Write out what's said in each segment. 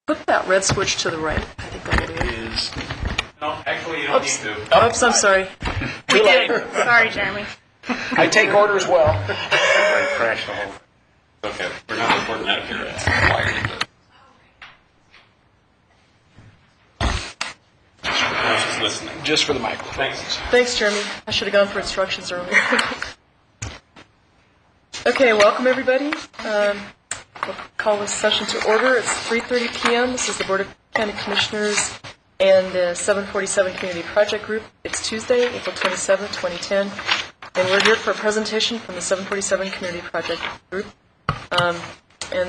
Put that red switch to the right. I think that'll do it. Is No, actually, you don't need to. Oops, I'm sorry. We did. Sorry, Jeremy. I take orders well. Crash the whole. Okay, we're not recording that here. It's wired. I was just listening. Just for the microphone. Thanks. Thanks, Jeremy. I should have gone for instructions earlier. Okay, welcome everybody. We'll call this session to order. It's 3:30 p.m. This is the Board of County Commissioners and the 747 Community Project Group. It's Tuesday, April 27, 2010, and we're here for a presentation from the 747 Community Project Group. And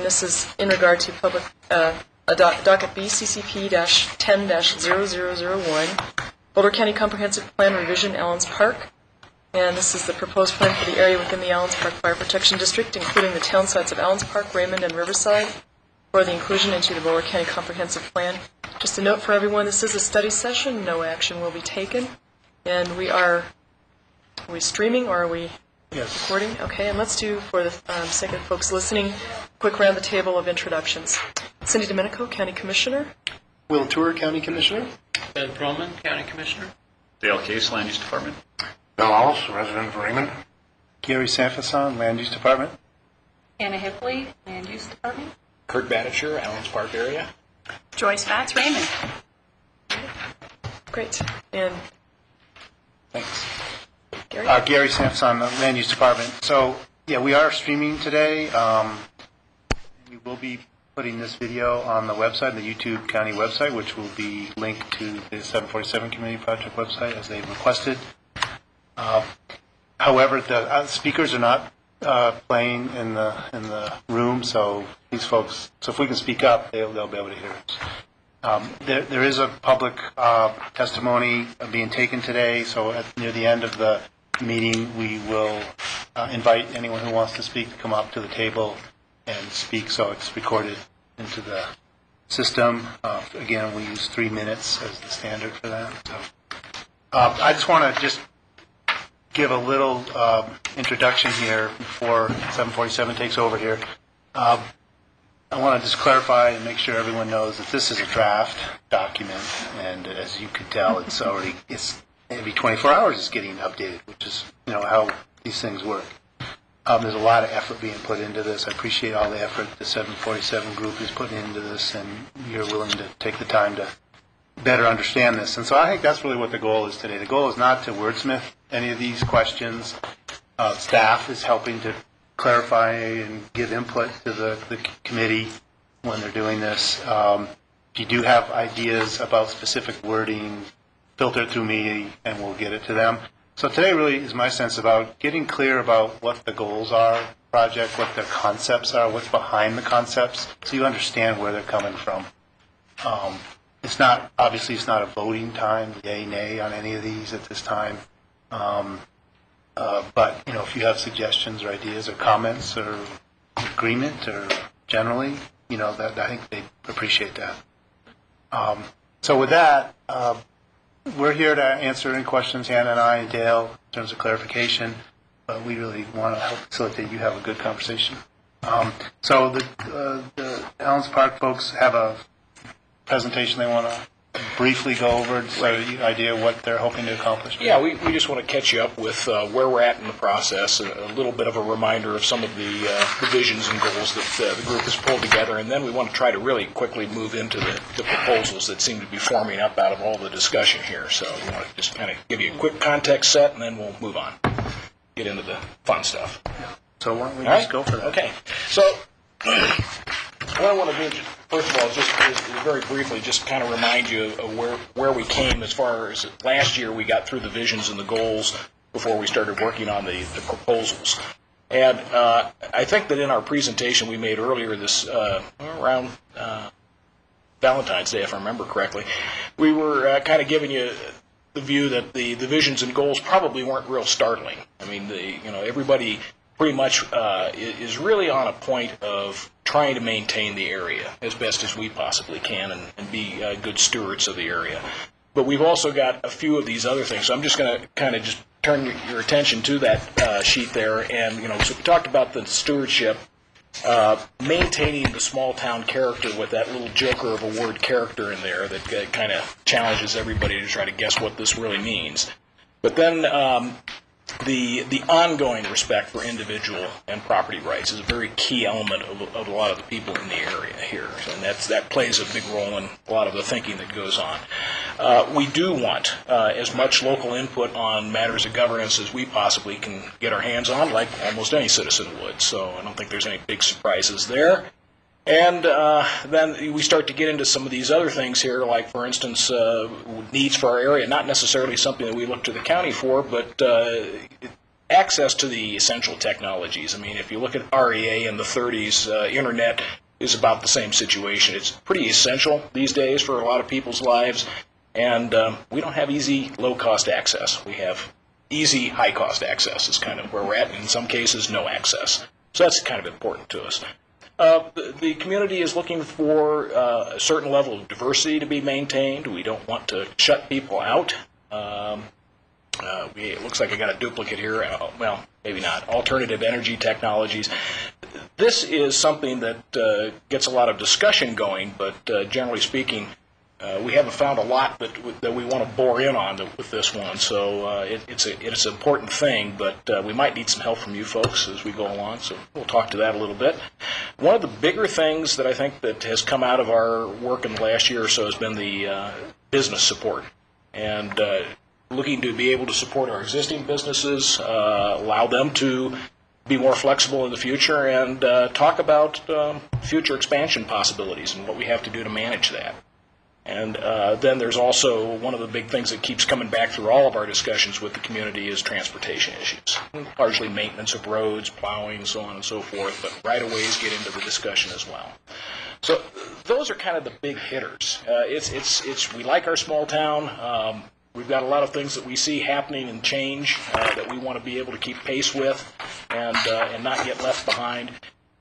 this is in regard to public docket B, CCP-10-0001, Boulder County Comprehensive Plan Revision, Allens Park. And this is the proposed plan for the area within the Allens Park Fire Protection District, including the town sites of Allens Park, Raymond, and Riverside, for the inclusion into the Boulder County Comprehensive Plan. Just a note for everyone, this is a study session. No action will be taken. And are we streaming or are we recording? Okay, and let's do, for the sake of folks listening, quick round the table of introductions. Cindy Domenico, County Commissioner. Will Tour, County Commissioner. Ben Perlman, County Commissioner. Dale Case, Land Use Department. Bill Ellis, resident of Raymond. Gary Sanfason, Land Use Department. Anna Hipley, Land Use Department. Kurt Badisher, Allens Park area. Joyce Batts, Raymond. Great. And Thanks. Gary? Gary Sanfason, Land Use Department. So, yeah, we are streaming today. We will be putting this video on the website, the YouTube County website, which will be linked to the 747 Community Project website as they've requested. However, the speakers are not playing in the room, so these folks. So if we can speak up, they'll be able to hear us. There is a public testimony being taken today. So near the end of the meeting, we will invite anyone who wants to speak to come up to the table and speak. So it's recorded into the system. Again, we use 3 minutes as the standard for that. So I just want to give a little introduction here before 747 takes over here. I want to just clarify and make sure everyone knows that this is a draft document, and as you can tell, it's every 24 hours it's getting updated, which is how these things work. There's a lot of effort being put into this. I appreciate all the effort the 747 group is putting into this, and you're willing to take the time to better understand this. And so I think that's really what the goal is today. The goal is not to wordsmith any of these questions. Staff is helping to clarify and give input to the committee when they're doing this. If you do have ideas about specific wording, filter it through me and we'll get it to them. So today really is my sense about getting clear about what the goals are, project, what the concepts are, what's behind the concepts, so you understand where they're coming from. It's not a voting time, yay, nay, on any of these at this time. But if you have suggestions or ideas or comments or agreement or generally, that I think they appreciate that. So with that, we're here to answer any questions, Hannah and I and Dale, in terms of clarification. But we really want to help facilitate you have a good conversation. So the Allens Park folks have a presentation they want to briefly go over, so you idea what they're hoping to accomplish. Yeah, we just want to catch you up with where we're at in the process, a little bit of a reminder of some of the visions and goals that the group has pulled together, and then we want to try to really quickly move into the proposals that seem to be forming up out of all the discussion here. So we want to just kind of give you a quick context set, and then we'll move on, get into the fun stuff. So why don't we All just go for that? Okay. So what I want to do, first of all, is very briefly just kind of remind you of where we came as far as last year we got through the visions and the goals before we started working on the proposals. And I think that in our presentation we made earlier this, around Valentine's Day, if I remember correctly, we were kind of giving you the view that the visions and goals probably weren't real startling. I mean, everybody pretty much is really on a point of trying to maintain the area as best as we possibly can and be good stewards of the area. But we've also got a few of these other things. So I'm just going to kind of just turn your attention to that sheet there. And, so we talked about the stewardship maintaining the small town character with that little joker of a word character in there that kind of challenges everybody to try to guess what this really means. But then the ongoing respect for individual and property rights is a very key element of a lot of the people in the area here, and that plays a big role in a lot of the thinking that goes on. We do want as much local input on matters of governance as we possibly can get our hands on, like almost any citizen would, so I don't think there's any big surprises there. And then we start to get into some of these other things here, like, for instance, needs for our area, not necessarily something that we look to the county for, but access to the essential technologies. I mean, if you look at REA in the 30s, internet is about the same situation. It's pretty essential these days for a lot of people's lives, and we don't have easy, low-cost access. We have easy, high-cost access is kind of where we're at, and in some cases, no access. So that's kind of important to us. The community is looking for a certain level of diversity to be maintained. We don't want to shut people out. It looks like I got a duplicate here. Well, maybe not. Alternative energy technologies. This is something that gets a lot of discussion going, but generally speaking, we haven't found a lot that we want to bore in on with this one. So it's an important thing, but we might need some help from you folks as we go along. So we'll talk to that a little bit. One of the bigger things that I think that has come out of our work in the last year or so has been the business support, and looking to be able to support our existing businesses, allow them to be more flexible in the future, and talk about future expansion possibilities and what we have to do to manage that. And then there's also one of the big things that keeps coming back through all of our discussions with the community is transportation issues, largely maintenance of roads, plowing, so on and so forth, but right-of-ways get into the discussion as well. So those are kind of the big hitters. We like our small town. We've got a lot of things that we see happening and change that we want to be able to keep pace with and not get left behind,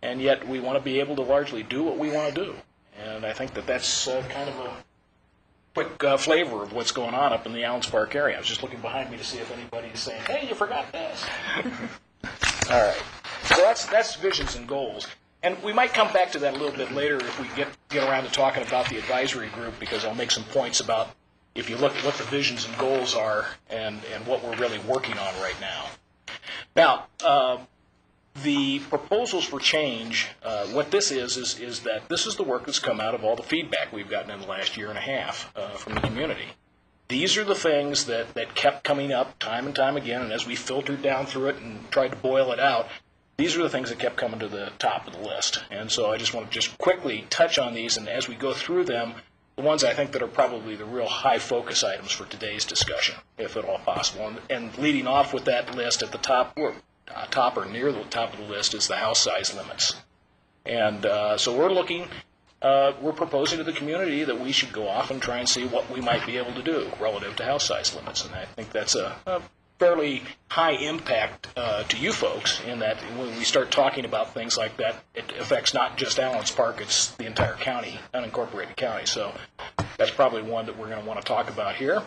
and yet we want to be able to largely do what we want to do. And I think that's kind of a quick flavor of what's going on up in the Allens Park area. I was just looking behind me to see if anybody is saying, hey, you forgot this. All right. So that's visions and goals. And we might come back to that a little bit later if we get around to talking about the advisory group, because I'll make some points about if you look at what the visions and goals are and what we're really working on right now. Now, the proposals for change, what this is that this is the work that's come out of all the feedback we've gotten in the last year and a half from the community. These are the things that kept coming up time and time again, and as we filtered down through it and tried to boil it out, these are the things that kept coming to the top of the list. And so I just want to just quickly touch on these, and as we go through them, the ones I think that are probably the real high focus items for today's discussion, if at all possible. And leading off with that list at the top, or near the top of the list, is the house size limits. And so we're proposing to the community that we should go off and try and see what we might be able to do relative to house size limits. And I think that's a fairly high impact to you folks, in that when we start talking about things like that, it affects not just Allens Park, it's the entire county, unincorporated county. So that's probably one that we're going to want to talk about here.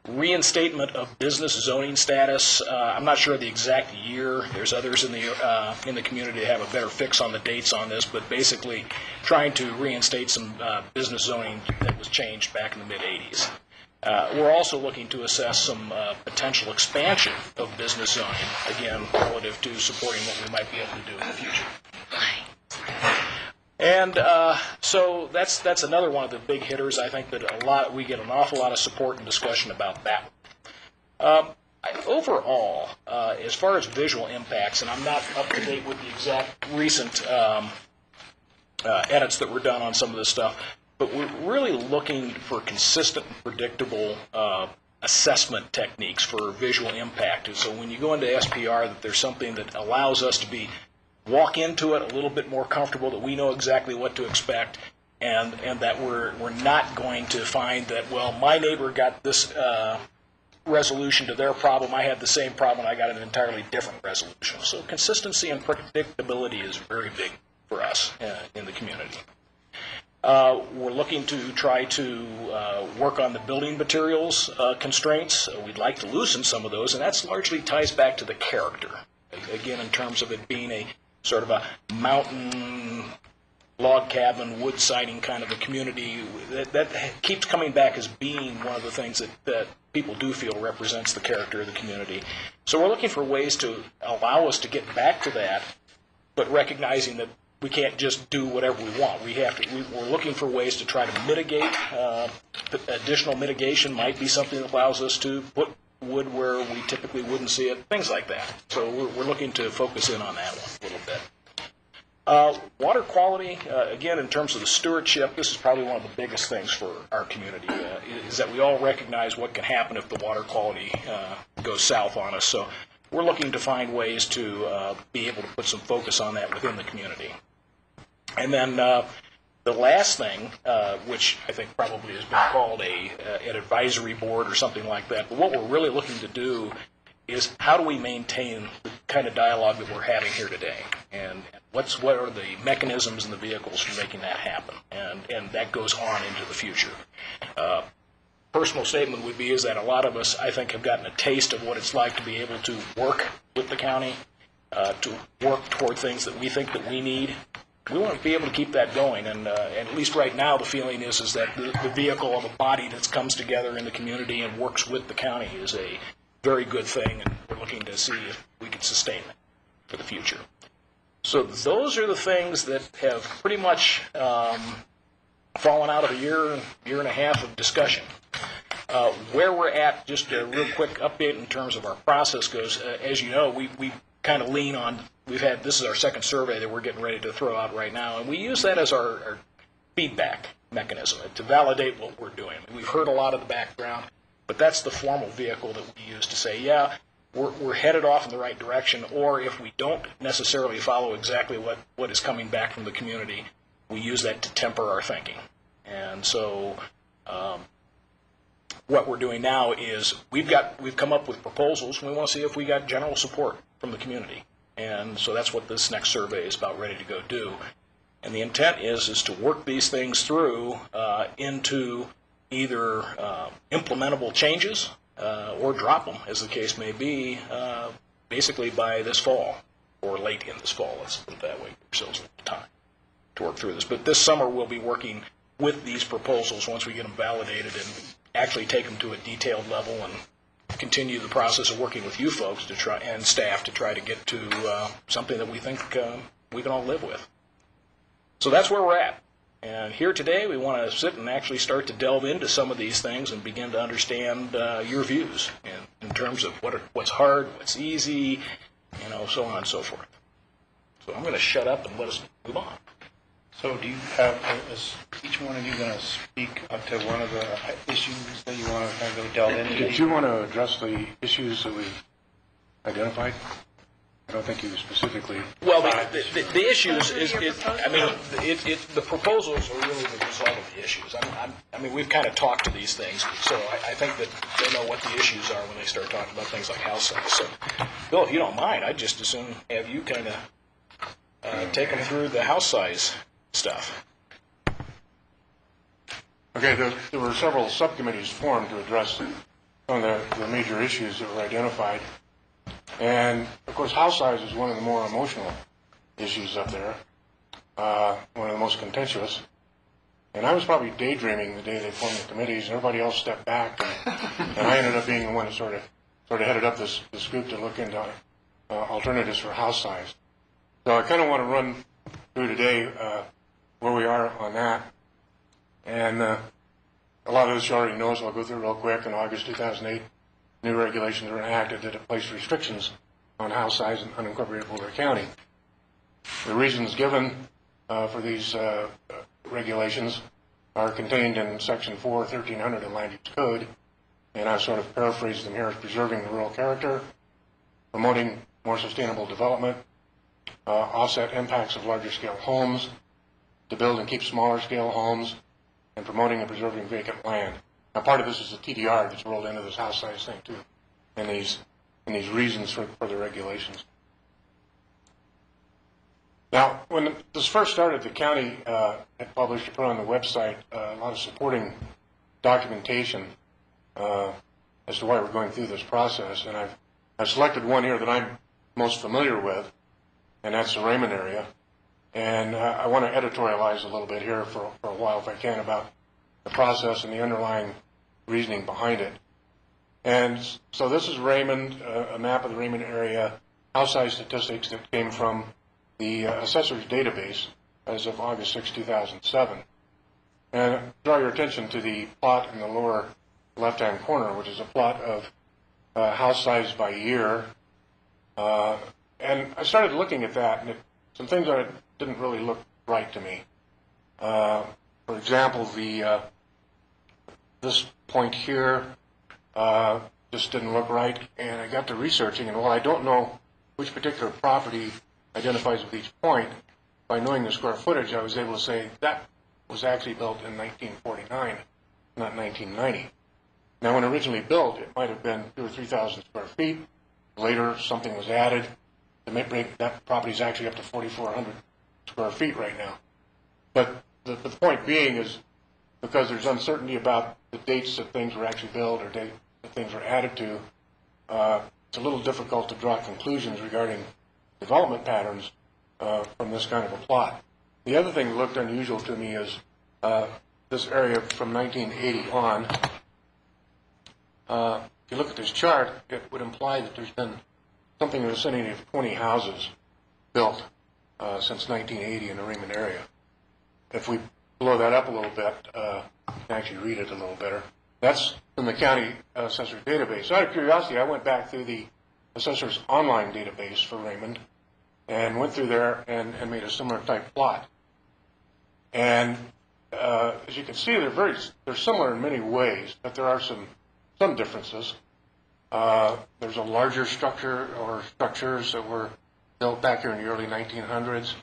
Reinstatement of business zoning status. I'm not sure of the exact year. There's others in the community that have a better fix on the dates on this, but basically trying to reinstate some business zoning that was changed back in the mid-'80s. We're also looking to assess some potential expansion of business zoning, again, relative to supporting what we might be able to do in the future. And so that's another one of the big hitters. I think that we get an awful lot of support and discussion about that. Overall, as far as visual impacts, and I'm not up to date with the exact recent edits that were done on some of this stuff, but we're really looking for consistent and predictable assessment techniques for visual impact. And so when you go into SPR, that there's something that allows us to walk into it a little bit more comfortable, that we know exactly what to expect, and that we're not going to find that, well, my neighbor got this resolution to their problem, I had the same problem, I got an entirely different resolution. So consistency and predictability is very big for us in the community. We're looking to try to work on the building materials constraints. We'd like to loosen some of those, and that's largely ties back to the character. Again, in terms of it being a sort of a mountain, log cabin, wood siding kind of a community. That keeps coming back as being one of the things that people do feel represents the character of the community. So we're looking for ways to allow us to get back to that, but recognizing that we can't just do whatever we want. We're looking for ways to try to mitigate. Additional mitigation might be something that allows us to put wood where we typically wouldn't see it, things like that. So we're looking to focus in on that one a little bit. Water quality, again, in terms of the stewardship, this is probably one of the biggest things for our community, is that we all recognize what can happen if the water quality goes south on us. So we're looking to find ways to be able to put some focus on that within the community. And then the last thing, which I think probably has been called an advisory board or something like that, but what we're really looking to do is how do we maintain the kind of dialogue that we're having here today, and what are the mechanisms and the vehicles for making that happen, and that goes on into the future. Personal statement would be is that a lot of us, I think, have gotten a taste of what it's like to be able to work with the county, to work toward things that we think that we need. We want to be able to keep that going, and at least right now the feeling is that the vehicle of a body that comes together in the community and works with the county is a very good thing, and we're looking to see if we can sustain it for the future. So those are the things that have pretty much fallen out of a year and a half of discussion. Where we're at, just a real quick update in terms of our process goes, as you know, we kind of lean on, this is our second survey that we're getting ready to throw out right now, and we use that as our feedback mechanism to validate what we're doing. We've heard a lot of the background, but that's the formal vehicle that we use to say, yeah, we're headed off in the right direction, or if we don't necessarily follow exactly what is coming back from the community, we use that to temper our thinking. And so what we're doing now is we've come up with proposals, and we want to see if we got general support from the community. And so that's what this next survey is about ready to go do. And the intent is to work these things through into either implementable changes or drop them, as the case may be, basically by this fall, or late in this fall, let's put it that way, give ourselves a little time to work through this. But this summer we'll be working with these proposals once we get them validated and actually take them to a detailed level and continue the process of working with you folks to try, and staff, to try to get to something that we think we can all live with. So that's where we're at. And here today we want to sit and actually start to delve into some of these things and begin to understand your views in terms of what's hard, what's easy, so on and so forth. So I'm going to shut up and let us move on. So do you have, is each one of you going to speak up to one of the issues that you want to kind of go delve into? Did you want to address the issues that we've identified? I don't think you specifically. Well, the issues the proposals are really the result of the issues. We've kind of talked to these things, so I think that they know what the issues are when they start talking about things like house size. So, Bill, if you don't mind, I'd just as soon have you kind of take them through the house size stuff. Okay, there were several subcommittees formed to address some of the major issues that were identified. And, of course, house size is one of the more emotional issues up there, one of the most contentious. And I was probably daydreaming the day they formed the committees, and everybody else stepped back, and I ended up being the one that sort of headed up this group to look into alternatives for house size. So I kind of want to run through today where we are on that. And a lot of this you already know, so I'll go through it real quick. In August 2008, new regulations were enacted that placed restrictions on house size in unincorporated Boulder County. The reasons given for these regulations are contained in Section 4, 1300 of the Land Use Code, and I've sort of paraphrased them here as preserving the rural character, promoting more sustainable development, offset impacts of larger scale homes, to build and keep smaller scale homes, and promoting and preserving vacant land. Now, part of this is the TDR that's rolled into this house size thing too, and these reasons for the regulations. Now, when this first started, the county had published, put on the website, a lot of supporting documentation as to why we're going through this process, and I've selected one here that I'm most familiar with, and that's the Raymond area. And I want to editorialize a little bit here for a while, if I can, about the process and the underlying reasoning behind it. And so this is Raymond, a map of the Raymond area, house size statistics that came from the assessor's database as of August 6, 2007. And draw your attention to the plot in the lower left-hand corner, which is a plot of house size by year. And I started looking at that, and some things that didn't really look right to me. For example, this point here just didn't look right, and I got to researching, and while I don't know which particular property identifies with each point, by knowing the square footage, I was able to say that was actually built in 1949, not 1990. Now, when originally built, it might have been 2,000 or 3,000 square feet. Later, something was added to make that property is actually up to 4,400 square feet right now. But the point being is, because there's uncertainty about the dates that things were actually built or dates that things were added to, it's a little difficult to draw conclusions regarding development patterns from this kind of a plot. The other thing that looked unusual to me is this area from 1980 on. If you look at this chart, it would imply that there's been something in the vicinity of 20 houses built since 1980 in the Raymond area. If we blow that up a little bit, you can actually read it a little better. That's from the county assessor's database. So out of curiosity, I went back through the assessor's online database for Raymond and went through there and made a similar type plot. And as you can see, they're similar in many ways, but there are some differences. There's a larger structure or structures that were built back here in the early 1900s.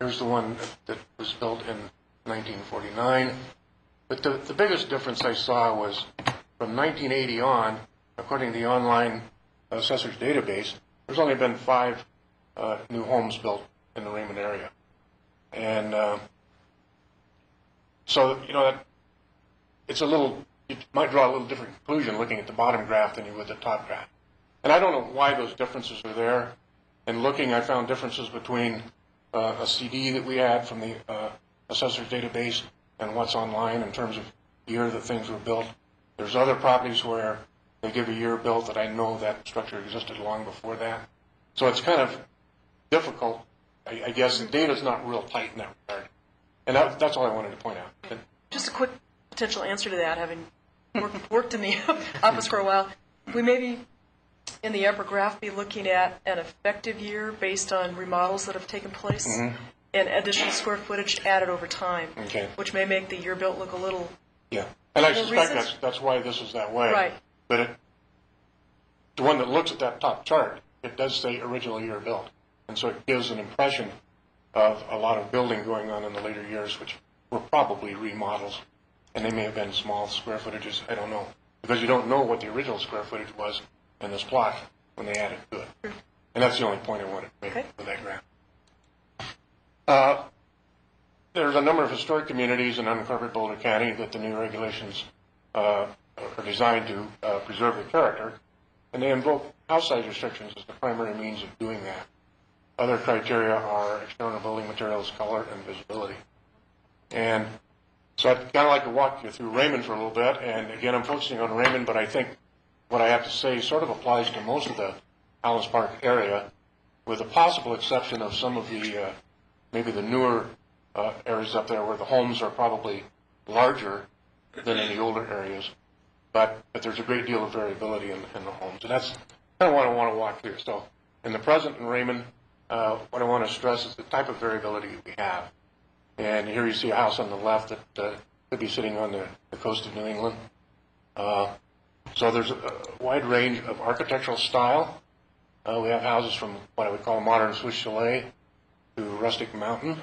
Here's the one that was built in 1949. But the biggest difference I saw was from 1980 on, according to the online assessor's database, there's only been 5 new homes built in the Raymond area. And so, it's you might draw a little different conclusion looking at the bottom graph than you would the top graph. And I don't know why those differences are there. In looking, I found differences between a CD that we had from the assessor's database and what's online in terms of year that things were built. There's other properties where they give a year built that I know that structure existed long before that. So it's kind of difficult. I guess the data's not real tight in that regard. And that's all I wanted to point out. Just a quick potential answer to that, having worked in the office for a while. We maybe in the upper graph be looking at an effective year based on remodels that have taken place and additional square footage added over time, which may make the year built look a little. Yeah, and I suspect that's why this is that way. Right. But the one that looks at that top chart, it does say original year built, and so it gives an impression of a lot of building going on in the later years, which were probably remodels, and they may have been small square footages. I don't know, because you don't know what the original square footage was in this plot when they added to it. And that's the only point I wanted to make with that graph. There's a number of historic communities in unincorporated Boulder County that the new regulations are designed to preserve the character, and they invoke house size restrictions as the primary means of doing that. Other criteria are external building materials, color, and visibility. And so I'd kind of like to walk you through Raymond for a little bit, and again, I'm focusing on Raymond, but I think what I have to say sort of applies to most of the Allen's Park area, with the possible exception of some of the maybe the newer areas up there where the homes are probably larger than in the older areas, but there's a great deal of variability in the homes, and that's kind of what I want to walk through. So in the present in Raymond, what I want to stress is the type of variability we have. And here you see a house on the left that could be sitting on the coast of New England. So there's a wide range of architectural style. We have houses from what I would call modern Swiss chalet to rustic mountain.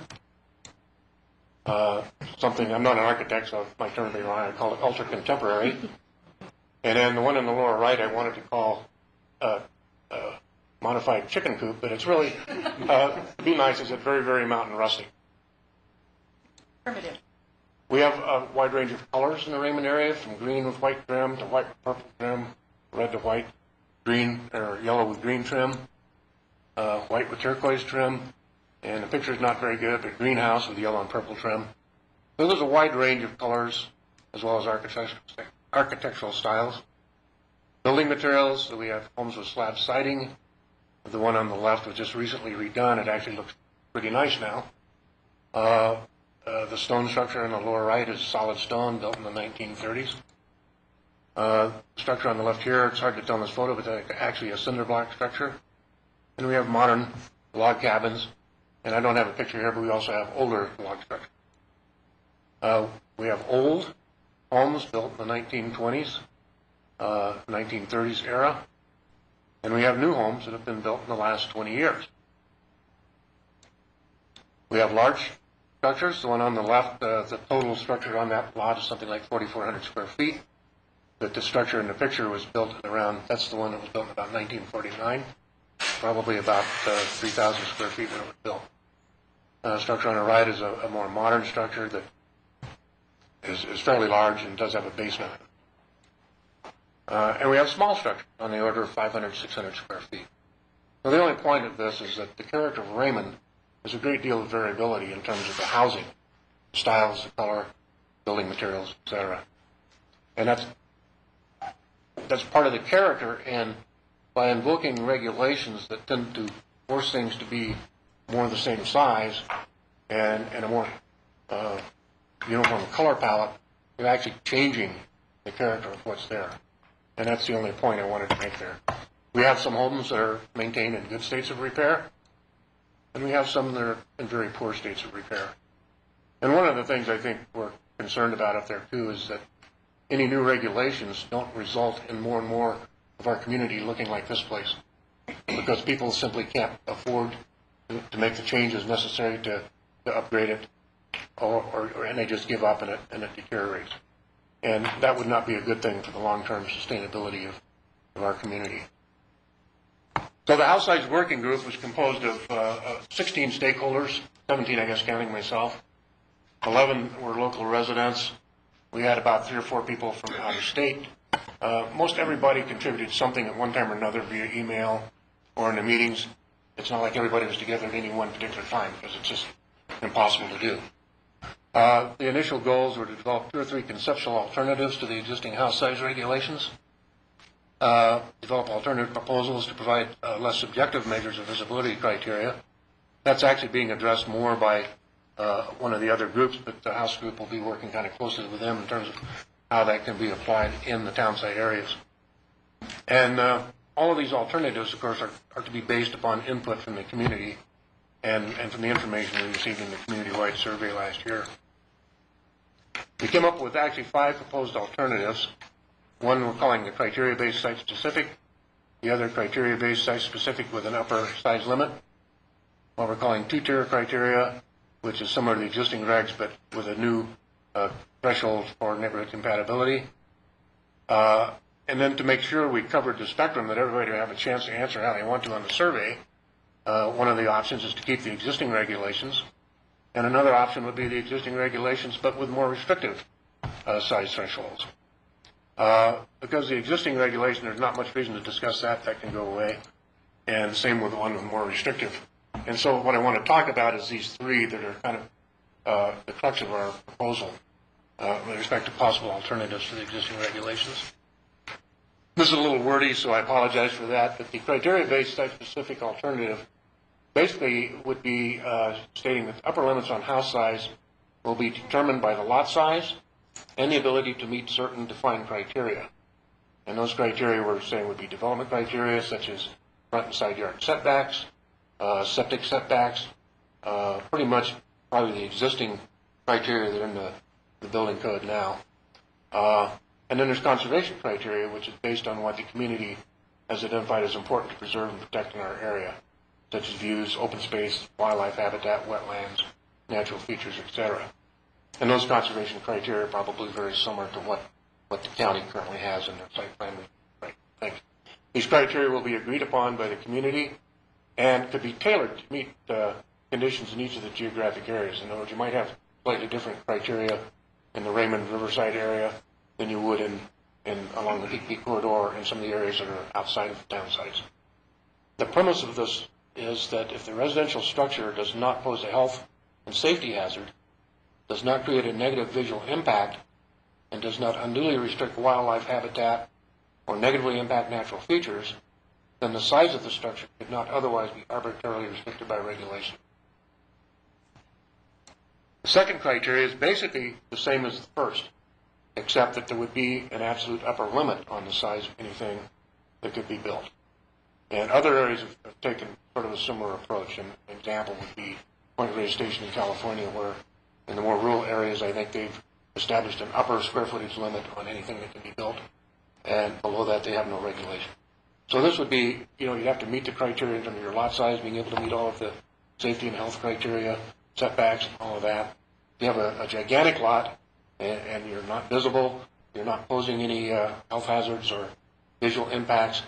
Something, I'm not an architect, so my term may be wrong, I call it ultra contemporary. And then the one in the lower right I wanted to call modified chicken coop, but it's really, to be nice, is it very, very mountain rustic. Primitive. We have a wide range of colors in the Raymond area, from green with white trim to white with purple trim, red to white, green or yellow with green trim, white with turquoise trim, And the picture is not very good, but greenhouse with yellow and purple trim. So there's a wide range of colors as well as architectural styles. Building materials, so we have homes with slab siding. The one on the left was just recently redone. It actually looks pretty nice now. The stone structure on the lower right is solid stone, built in the 1930s. Structure on the left here, it's hard to tell in this photo, but it's actually a cinder block structure. And we have modern log cabins. And I don't have a picture here, but we also have older log structures. We have old homes built in the 1920s, 1930s era. And we have new homes that have been built in the last 20 years. We have large structures. The one on the left, the total structure on that lot is something like 4,400 square feet. But the structure in the picture was built around, that's the one that was built in about 1949, probably about 3,000 square feet when it was built. Structure on the right is a more modern structure that is fairly large and does have a basement. And we have small structures on the order of 500, 600 square feet. So the only point of this is that the character of Raymond is a great deal of variability in terms of the housing, styles, the color, building materials, etc. And that's part of the character, and by invoking regulations that tend to force things to be more the same size and a more uniform color palette, you're actually changing the character of what's there. And that's the only point I wanted to make there. We have some homes that are maintained in good states of repair, and we have some that are in very poor states of repair. And one of the things I think we're concerned about up there too is that any new regulations don't result in more and more of our community looking like this place, because people simply can't afford to make the changes necessary to upgrade it, and they just give up and it deteriorates. And that would not be a good thing for the long-term sustainability of our community. So the House Size Working Group was composed of 16 stakeholders, 17 I guess counting myself. 11 were local residents. We had about 3 or 4 people from out of state. Most everybody contributed something at one time or another via email or in the meetings. It's not like everybody was together at any one particular time, because it's just impossible to do. The initial goals were to develop 2 or 3 conceptual alternatives to the existing house size regulations, develop alternative proposals to provide less subjective measures of visibility criteria. That's actually being addressed more by one of the other groups, but the House group will be working kind of closely with them in terms of how that can be applied in the town site areas. And all of these alternatives, of course, are to be based upon input from the community and from the information we received in the community-wide survey last year. We came up with actually 5 proposed alternatives. One we're calling the criteria-based site-specific, the other criteria-based site-specific with an upper size limit, what we're calling 2-tier criteria, which is similar to the existing regs but with a new threshold for neighborhood compatibility. And then to make sure we covered the spectrum that everybody would have a chance to answer how they want to on the survey, one of the options is to keep the existing regulations, and another option would be the existing regulations but with more restrictive size thresholds. Because the existing regulation, there's not much reason to discuss that can go away, and same with the one with more restrictive. And so what I want to talk about is these 3 that are kind of the crux of our proposal with respect to possible alternatives to the existing regulations. This is a little wordy, so I apologize for that, but the criteria-based site-specific alternative basically would be stating that the upper limits on house size will be determined by the lot size and the ability to meet certain defined criteria. And those criteria we're saying would be development criteria such as front and side yard setbacks, septic setbacks, pretty much probably the existing criteria that are in the building code now. And then there's conservation criteria, which is based on what the community has identified as important to preserve and protect in our area, such as views, open space, wildlife habitat, wetlands, natural features, etc. And those conservation criteria are probably very similar to what the county currently has in their site plan. Right. These criteria will be agreed upon by the community and could be tailored to meet conditions in each of the geographic areas. In other words, you might have slightly different criteria in the Raymond Riverside area than you would along the Peak Peak corridor and some of the areas that are outside of the town sites. The premise of this is that if the residential structure does not pose a health and safety hazard, does not create a negative visual impact, and does not unduly restrict wildlife habitat or negatively impact natural features, then the size of the structure could not otherwise be arbitrarily restricted by regulation. The second criteria is basically the same as the first, except that there would be an absolute upper limit on the size of anything that could be built. And other areas have taken sort of a similar approach. An example would be Point Reyes Station in California, where in the more rural areas, I think they've established an upper square footage limit on anything that can be built, and below that they have no regulation. So this would be, you have to meet the criteria in terms of your lot size, being able to meet all of the safety and health criteria, setbacks, and all of that. If you have a gigantic lot and you're not visible, you're not posing any health hazards or visual impacts,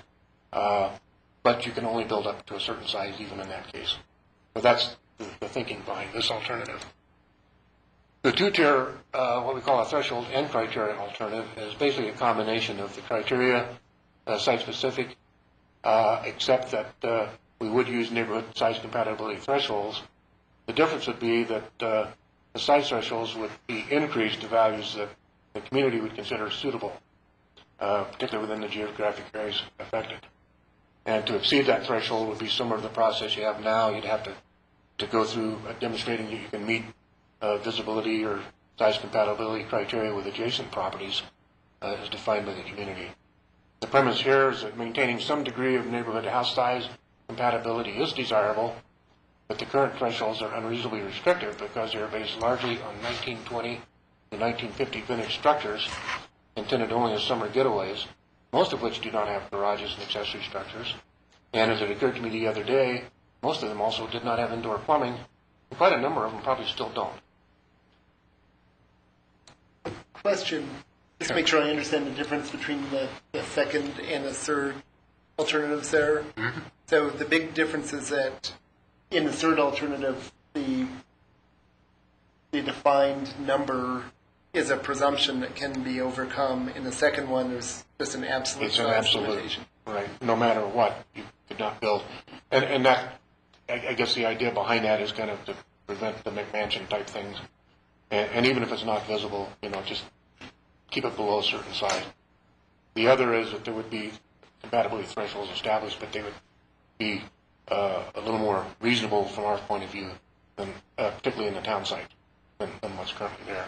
but you can only build up to a certain size even in that case. So that's the thinking behind this alternative. The two-tier, what we call a threshold and criteria alternative, is basically a combination of the criteria, site-specific, except that we would use neighborhood size compatibility thresholds. The difference would be that the size thresholds would be increased to values that the community would consider suitable, particularly within the geographic areas affected. And to exceed that threshold would be similar to the process you have now. You'd have to go through demonstrating that you can meet visibility or size compatibility criteria with adjacent properties as defined by the community. The premise here is that maintaining some degree of neighborhood house size compatibility is desirable, but the current thresholds are unreasonably restrictive because they are based largely on 1920 to 1950 vintage structures intended only as summer getaways, most of which do not have garages and accessory structures. And as it occurred to me the other day, most of them also did not have indoor plumbing, and quite a number of them probably still don't. Question, just to make sure I understand the difference between the second and the third alternatives there. Mm-hmm. So the big difference is that in the third alternative, the defined number is a presumption that can be overcome. In the second one, there's just an absolute size absolute limitation. Right. No matter what, you could not build. And that, I guess the idea behind that is kind of to prevent the McMansion type things. And even if it's not visible, just keep it below a certain size. The other is that there would be compatibility thresholds established, but they would be a little more reasonable from our point of view, than, particularly in the town site, than what's currently there.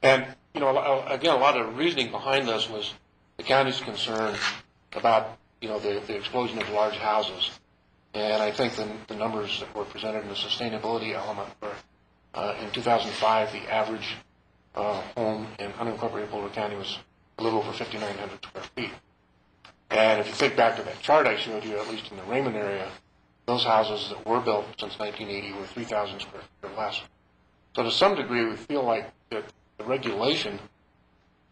And, again, a lot of the reasoning behind this was the county's concern about, the explosion of large houses. And I think the numbers that were presented in the sustainability element were, in 2005, the average home in unincorporated Boulder County was a little over 5,900 square feet. And if you think back to that chart I showed you, at least in the Raymond area, those houses that were built since 1980 were 3,000 square feet or less. So to some degree, we feel like that the regulation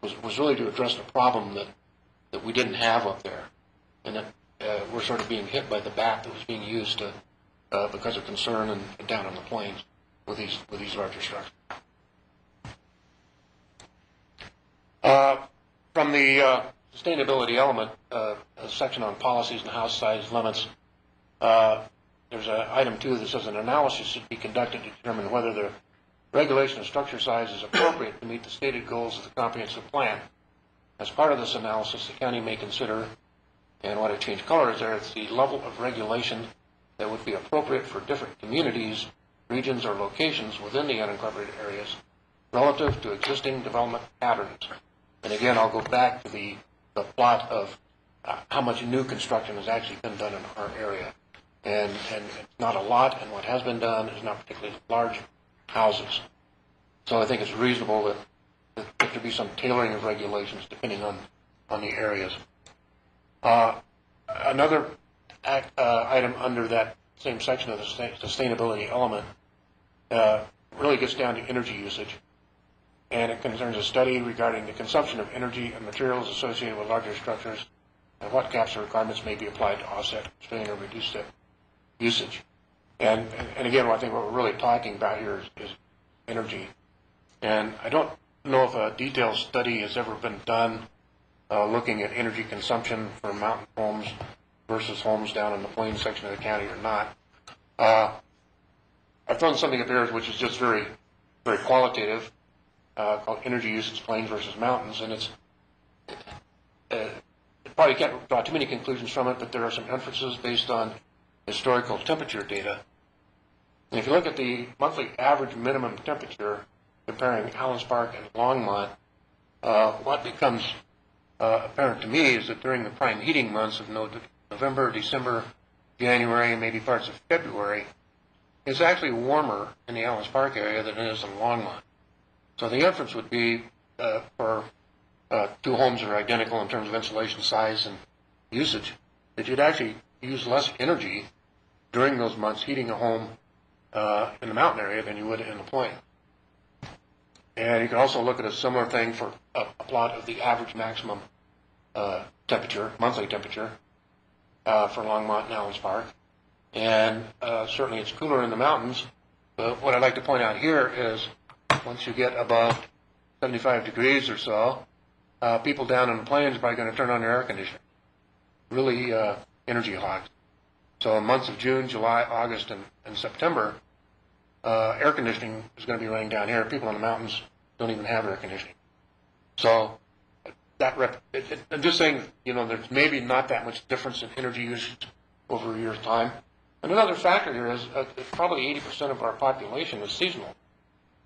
was really to address the problem that we didn't have up there, and that we're sort of being hit by the bat that was being used because of concern and down on the plains with these larger structures. From the sustainability element, a section on policies and house size limits, there's item 2 that says an analysis should be conducted to determine whether the regulation of structure size is appropriate to meet the stated goals of the comprehensive plan. As part of this analysis, the county may consider, and what I changed color is there, it's the level of regulation that would be appropriate for different communities, regions, or locations within the unincorporated areas relative to existing development patterns. And again, I'll go back to the plot of how much new construction has actually been done in our area. And it's not a lot, and what has been done is not particularly large houses. So I think it's reasonable that there be some tailoring of regulations depending on the areas. Another item under that same section of the sustainability element really gets down to energy usage. And it concerns a study regarding the consumption of energy and materials associated with larger structures and what caps or requirements may be applied to offset, constrain, or reduce that usage. And again, I think what we're really talking about here is energy. And I don't know if a detailed study has ever been done looking at energy consumption for mountain homes versus homes down in the plains section of the county or not. I've thrown something up here which is just very, very qualitative, called energy usage plains versus mountains, and probably can't draw too many conclusions from it, but there are some inferences based on historical temperature data. And if you look at the monthly average minimum temperature comparing Allens Park and Longmont, what becomes apparent to me is that during the prime heating months of November, December, January, and maybe parts of February, it's actually warmer in the Allens Park area than it is in Longmont. So the inference would be for two homes that are identical in terms of insulation size and usage, that you'd actually use less energy during those months heating a home in the mountain area than you would in the plain. And you can also look at a similar thing for a plot of the average maximum temperature, monthly temperature, for Longmont and Allens Park. And certainly it's cooler in the mountains, but what I'd like to point out here is once you get above 75 degrees or so, people down in the plains are probably going to turn on their air conditioning. Really energy hogs. So in months of June, July, August, and September, air conditioning is going to be running down here. People in the mountains don't even have air conditioning. So I'm just saying, there's maybe not that much difference in energy usage over a year's time. And another factor here is probably 80% of our population is seasonal.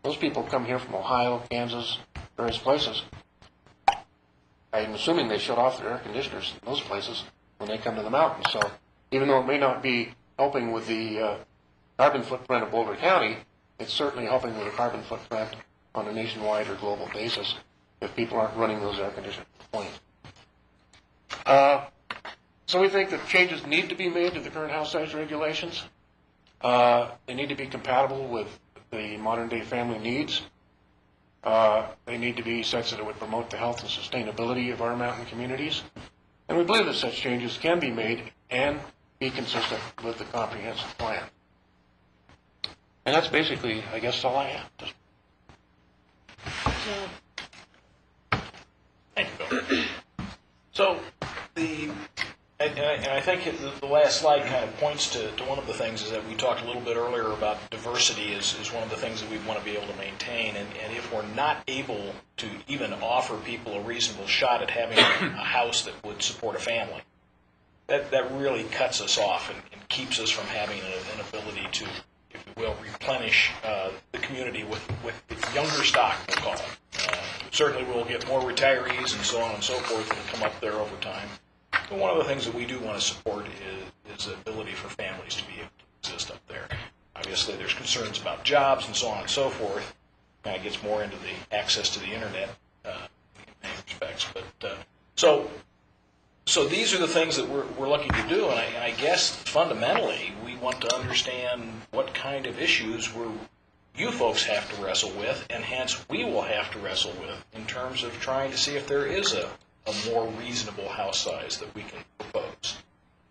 Those people come here from Ohio, Kansas, various places. I'm assuming they shut off their air conditioners in those places when they come to the mountains. So even though it may not be helping with the carbon footprint of Boulder County, it's certainly helping with the carbon footprint on a nationwide or global basis if people aren't running those air conditioning planes. So we think that changes need to be made to the current house size regulations. They need to be compatible with the modern day family needs. They need to be such that it would promote the health and sustainability of our mountain communities. And we believe that such changes can be made and be consistent with the comprehensive plan. And that's basically, I guess, all I have. Thank you, Bill. So I think the last slide kind of points to one of the things is that we talked a little bit earlier about diversity is one of the things that we want to be able to maintain. And if we're not able to even offer people a reasonable shot at having a house that would support a family, that really cuts us off and keeps us from having an ability to, if you will, replenish the community with younger stock, we'll call it. Certainly we'll get more retirees and so on and so forth that come up there over time. But one of the things that we do want to support is the ability for families to be able to exist up there. Obviously there's concerns about jobs and so on and so forth. Kind of gets more into the access to the internet in many respects. But so these are the things that we're looking to do, and I guess fundamentally we want to understand what kind of issues you folks have to wrestle with, and hence we will have to wrestle with in terms of trying to see if there is a more reasonable house size that we can propose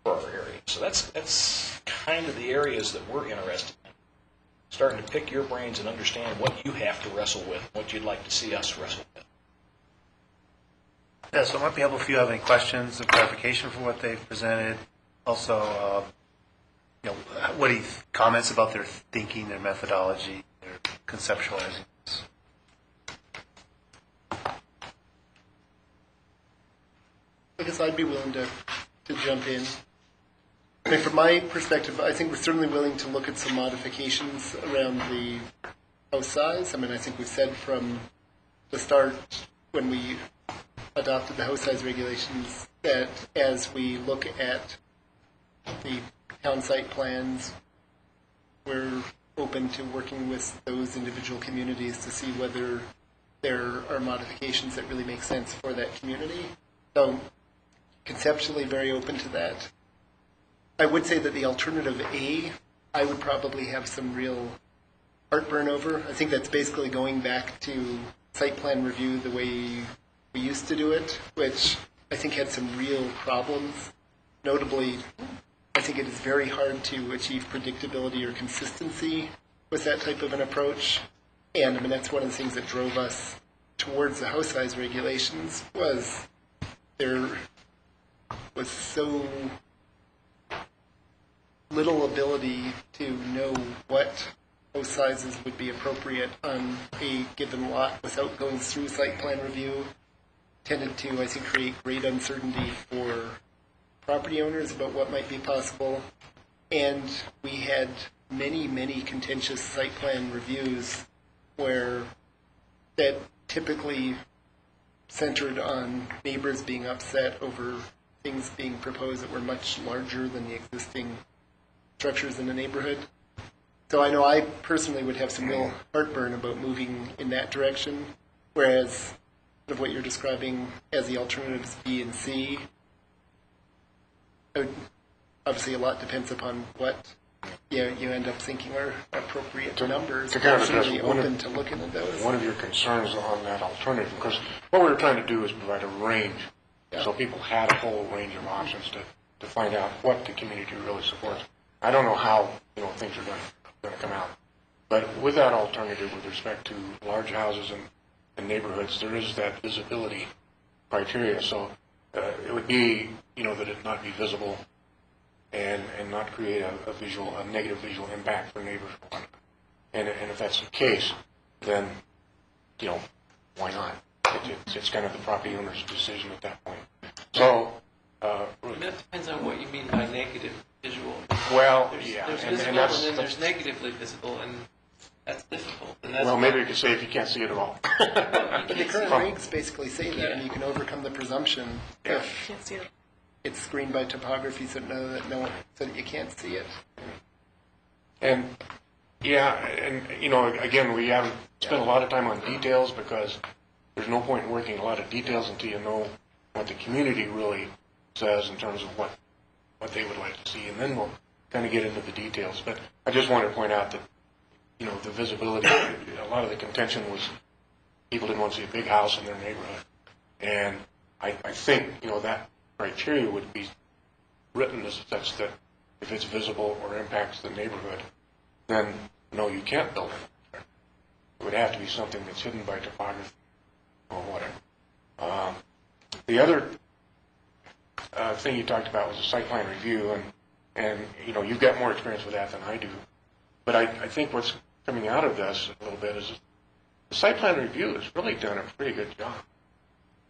for our area. So that's kind of the areas that we're interested in. Starting to pick your brains and understand what you have to wrestle with, what you'd like to see us wrestle with. Yeah, so it might be helpful if you have any questions or clarification for what they've presented. Also, what do you comments about their thinking, their methodology, their conceptualizing this? I guess I'd be willing to jump in. I mean, from my perspective, I think we're certainly willing to look at some modifications around the house size. I mean, I think we've said from the start when we adopted the house size regulations that as we look at the town site plans, we're open to working with those individual communities to see whether there are modifications that really make sense for that community. So conceptually very open to that. I would say that the alternative A, I would probably have some real heartburn over. I think that's basically going back to site plan review the way we used to do it, which I think had some real problems. Notably, I think it is very hard to achieve predictability or consistency with that type of an approach. And I mean, that's one of the things that drove us towards the house size regulations was there was so little ability to know what house sizes would be appropriate on a given lot without going through site plan review tended to, I think, create great uncertainty for property owners about what might be possible. And we had many, many contentious site plan reviews where that typically centered on neighbors being upset over things being proposed that were much larger than the existing structures in the neighborhood. So I know I personally would have some real heartburn about moving in that direction, whereas of what you're describing as the alternatives B and C, obviously a lot depends upon what you end up thinking are appropriate numbers. To kind of address certainly open to looking at those. one of your concerns on that alternative, because what we were trying to do is provide a range, so people had a whole range of options to find out what the community really supports. I don't know how things are going to come out, but with that alternative, with respect to large houses and neighborhoods, there is that visibility criteria. So it would be that it not be visible and not create a negative visual impact for neighbors. And if that's the case, then why not? It's kind of the property owner's decision at that point. So that depends on what you mean by negative visual. Well, There's yeah, visible and that's, then there's negatively visible, and that's difficult. And that's well, maybe you could say if you can't see it at all. But the current regs basically say that, and you can overcome the presumption if Can't see it. it's screened by topography so that you can't see it. And yeah, and again, we haven't spent a lot of time on details because there's no point in working a lot of details until you know what the community really says in terms of what they would like to see, and then we'll kind of get into the details. But I just want to point out that the visibility, a lot of the contention was people didn't want to see a big house in their neighborhood, and I think that criteria would be written as such that if it's visible or impacts the neighborhood, then no, you can't build it. It would have to be something that's hidden by topography or whatever. The other thing you talked about was a site plan review, and you've got more experience with that than I do. But I think what's coming out of this a little bit is the site plan review has really done a pretty good job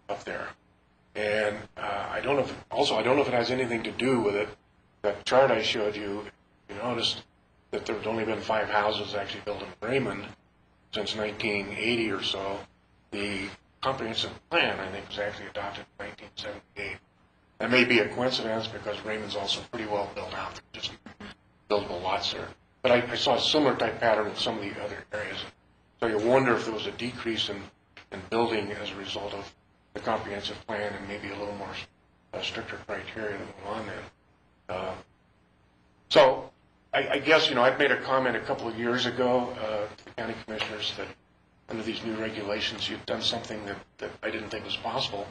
up there. And I don't know if it has anything to do with it. That chart I showed you, you noticed that there's only been 5 houses actually built in Raymond since 1980 or so. The comprehensive plan, I think, was actually adopted in 1978. That may be a coincidence because Raymond's also pretty well built out. There's just buildable lots there. But I saw a similar type pattern in some of the other areas. So you wonder if there was a decrease in building as a result of the comprehensive plan and maybe a little more stricter criteria to move on then. So I guess, I'd made a comment a couple of years ago to the county commissioners that under these new regulations, you've done something that I didn't think was possible.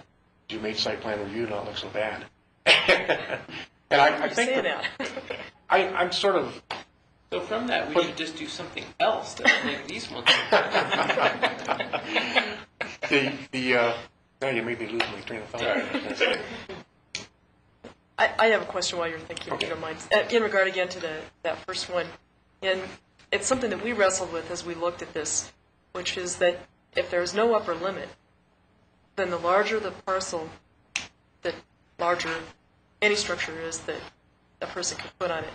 You made site plan review not look so bad. And I think that. I'm sort of... So from that, we should just do something else that would make these ones. Now you may be losing my train of thought. I have a question while you're thinking, if you don't mind. In regard again to that first one, and it's something that we wrestled with as we looked at this, which is that if there's no upper limit, then the larger the parcel, the larger any structure is that a person can put on it.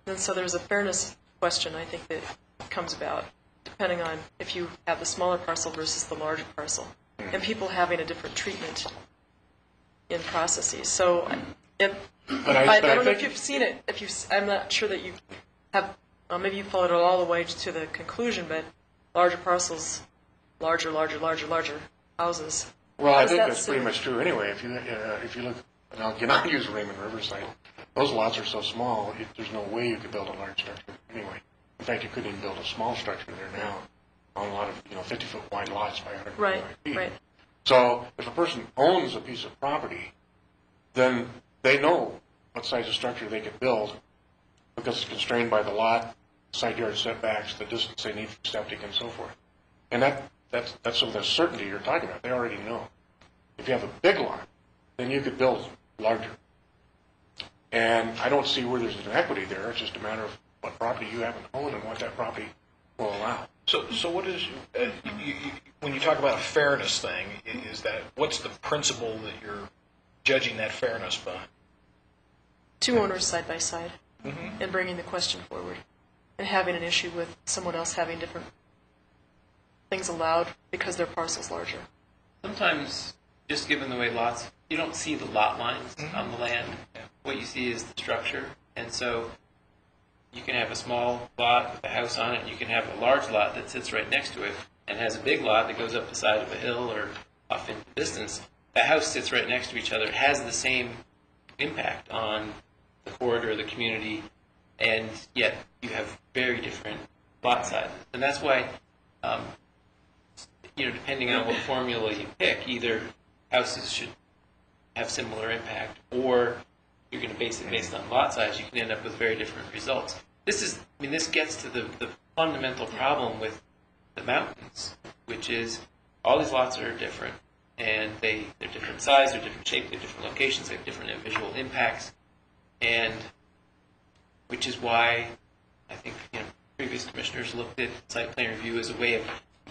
And so there's a fairness question, I think, that comes about, depending on if you have the smaller parcel versus the larger parcel, and people having a different treatment in processes. So I don't know if you've seen it. I'm not sure that you have. Maybe you followed it all the way to the conclusion, but larger parcels, larger houses. Well, I think that's pretty much true anyway. If you look, and I'll use Raymond Riverside. Those lots are so small, there's no way you could build a large structure anyway. In fact, you couldn't even build a small structure there now on a lot of 50-foot wide lots by 100 feet. Right. So if a person owns a piece of property, then they know what size of structure they can build because it's constrained by the lot, side yard setbacks, the distance they need from septic, and so forth. And that's some of the certainty you're talking about. They already know. If you have a big lot, then you could build larger. And I don't see where there's an equity there. It's just a matter of what property you happen to own and what that property will allow. So what is, when you talk about a fairness thing, is that, what's the principle that you're judging that fairness by? Two owners side by side and bringing the question forward and having an issue with someone else having different things allowed because their parcel's larger. Sometimes, just given the way lots, you don't see the lot lines on the land. What you see is the structure. And so you can have a small lot with a house on it, and you can have a large lot that sits right next to it and has a big lot that goes up the side of a hill or off into the distance. The house sits right next to each other, has the same impact on the corridor, the community, and yet you have very different lot sizes. And that's why, depending on what formula you pick, either houses should have similar impact, or you're going to base it based on lot size. You can end up with very different results. This gets to the fundamental problem with the mountains, which is all these lots are different, and they're different size, they're different shape, they're different locations, they have different visual impacts, and which is why I think previous commissioners looked at site plan review as a way of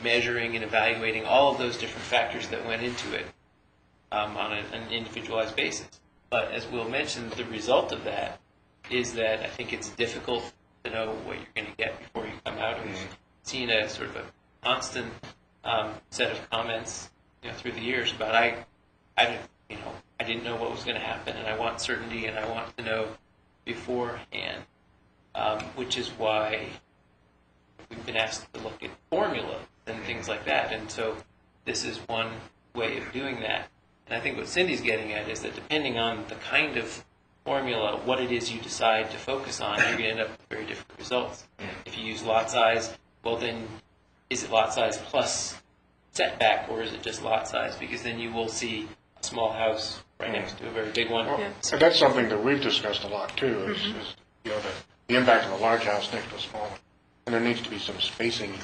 measuring and evaluating all of those different factors that went into it on an individualized basis. But as Will mentioned, the result of that is that I think it's difficult to know what you're going to get before you come out. We've seen a sort of a constant set of comments through the years about I didn't know what was going to happen, and I want certainty, and I want to know beforehand, which is why we've been asked to look at formula and things like that. And so this is one way of doing that. And I think what Cindy's getting at is that depending on the kind of formula, what it is you decide to focus on, you're going to end up with very different results. If you use lot size, well then, is it lot size plus setback, or is it just lot size? Because then you will see a small house right next to a very big one. Well, and that's something that we've discussed a lot too, is the impact of a large house next to a small one. And there needs to be some spacing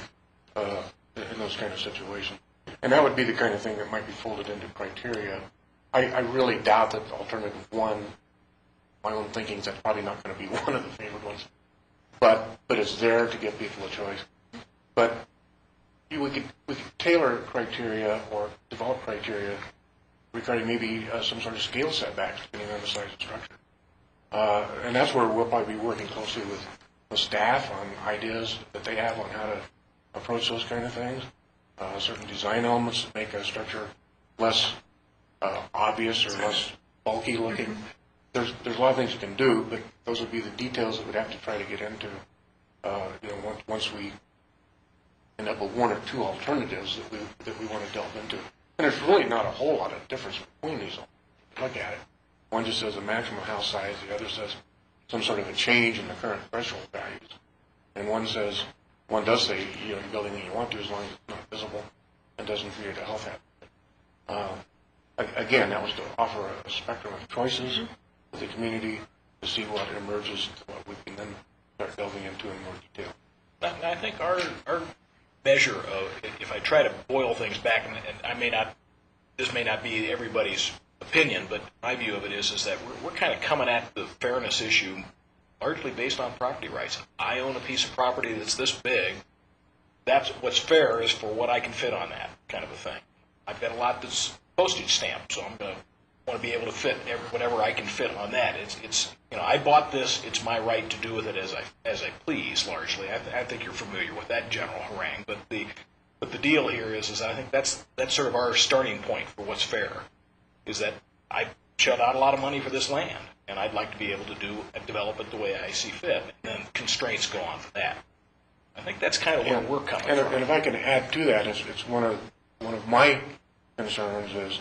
in those kind of situations. And that would be the kind of thing that might be folded into criteria. I really doubt that alternative one, my own thinking is that's probably not going to be one of the favored ones. But it's there to give people a choice. But we could tailor criteria or develop criteria regarding maybe some sort of scale setbacks depending on the size of structure. And that's where we'll probably be working closely with the staff on ideas that they have on how to approach those kind of things. Certain design elements that make a structure less obvious or less bulky looking. There's a lot of things you can do, but those would be the details that we'd have to try to get into. Once we end up with one or two alternatives that we want to delve into. And there's really not a whole lot of difference between these. Look at it. One just says a maximum house size. The other says some sort of a change in the current threshold values. And one does say you're building what you want to as long as it's not visible and doesn't create a health hazard. Again, that was to offer a spectrum of choices to the community to see what emerges, to what we can then start delving into in more detail. I think our measure of, if I try to boil things back, and this may not be everybody's opinion, but my view of it is that we're kind of coming at the fairness issue largely based on property rights. I own a piece of property that's this big. That's what's fair is for what I can fit on that kind of a thing. I've got a lot that's postage stamped, so I'm going to want to be able to fit whatever I can fit on that. It's I bought this. It's my right to do with it as I please. Largely, I think you're familiar with that general harangue. But the deal here is I think that's sort of our starting point for what's fair. Is that I shelled out a lot of money for this land, and I'd like to be able to develop it the way I see fit, and then constraints go on for that. I think that's kind of where we're coming from. And if I can add to that, it's one of my concerns is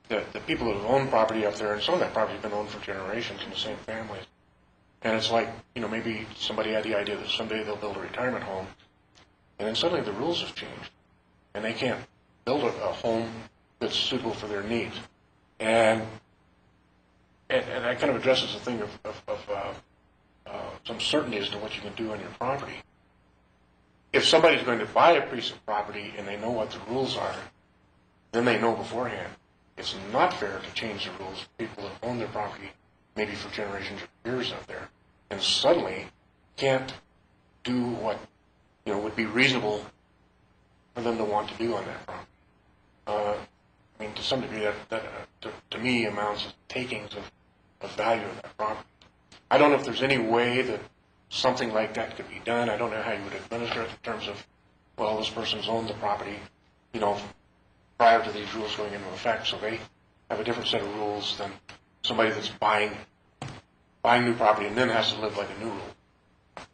that the people that have owned property up there, and some of that property has been owned for generations in the same families. And it's like, maybe somebody had the idea that someday they'll build a retirement home, and then suddenly the rules have changed, and they can't build a home that's suitable for their needs. And that kind of addresses the thing of some certainty as to what you can do on your property. If somebody's going to buy a piece of property and they know what the rules are, then they know beforehand. It's not fair to change the rules for people that own their property maybe for generations of years up there, and suddenly can't do what, would be reasonable for them to want to do on that farm. I mean, to some degree, that to me amounts to takings of value of that property. I don't know if there's any way that something like that could be done. I don't know how you would administer it in terms of, well, this person's owned the property, prior to these rules going into effect, so they have a different set of rules than somebody that's buying new property and then has to live like a new rule.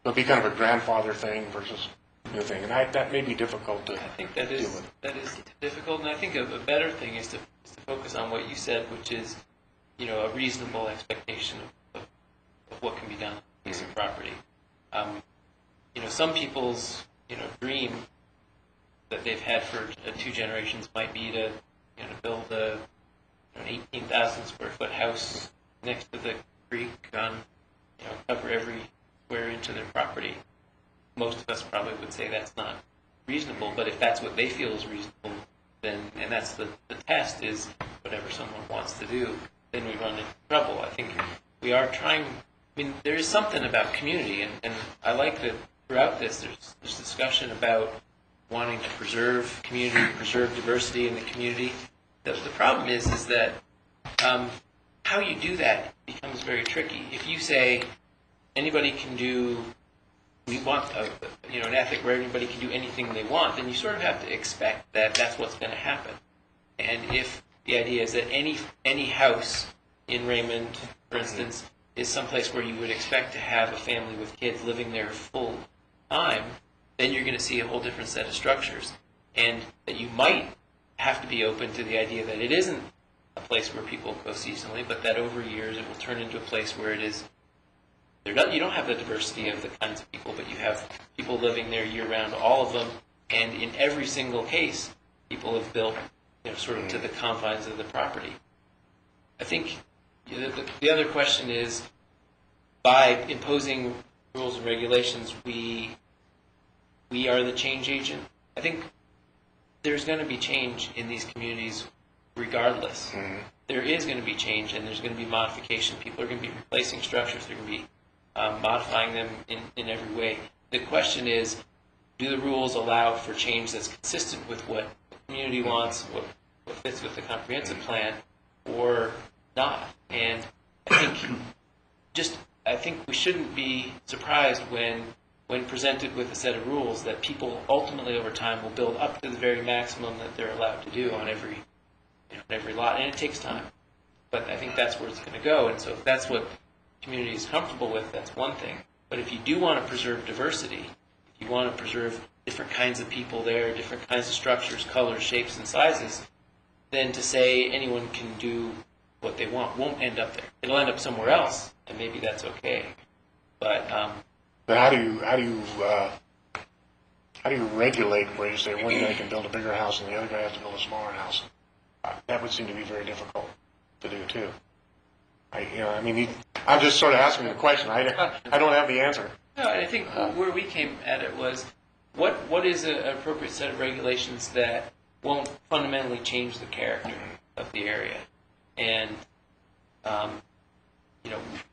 It'll be kind of a grandfather thing versus new thing, and that may be difficult to I think that deal is with. difficult, and I think a better thing is to focus on what you said, which is, a reasonable expectation of what can be done on a piece of property. Some people's dream that they've had for 2 generations might be to build an 18,000 square foot house next to the creek on cover every square inch of their property. Most of us probably would say that's not reasonable, but if that's what they feel is reasonable, then, and that's the test is whatever someone wants to do, then we run into trouble. I think we are trying, there is something about community, and I like that throughout this there's discussion about wanting to preserve community, preserve diversity in the community. The problem is that how you do that becomes very tricky. If you say anybody can do, we want an ethic where everybody can do anything they want, then you sort of have to expect that that's what's going to happen. And if the idea is that any house in Raymond, for instance, is someplace where you would expect to have a family with kids living there full time, then you're going to see a whole different set of structures. And that you might have to be open to the idea that it isn't a place where people go seasonally, but that over years it will turn into a place where it is. You don't have the diversity of the kinds of people, but you have people living there year-round, all of them, and in every single case, people have built, sort of to the confines of the property. I think the other question is, by imposing rules and regulations, we are the change agent. I think there's going to be change in these communities regardless. Mm-hmm. There is going to be change, and there's going to be modification. People are going to be replacing structures. They're going to be modifying them in every way. The question is, do the rules allow for change that's consistent with what the community wants, what fits with the comprehensive plan, or not? And I think we shouldn't be surprised when presented with a set of rules that people ultimately over time will build up to the very maximum that they're allowed to do on every lot, and it takes time. But I think that's where it's going to go, and so if that's what community is comfortable with, that's one thing. But if you do want to preserve diversity, if you want to preserve different kinds of people there, different kinds of structures, colors, shapes, and sizes, then to say anyone can do what they want won't end up there. It'll end up somewhere else, and maybe that's okay. But how do you regulate where you say one guy can build a bigger house and the other guy has to build a smaller house? That would seem to be very difficult to do too. I'm just sort of asking the question. I don't have the answer. No, I think where we came at it was, what is an appropriate set of regulations that won't fundamentally change the character of the area? And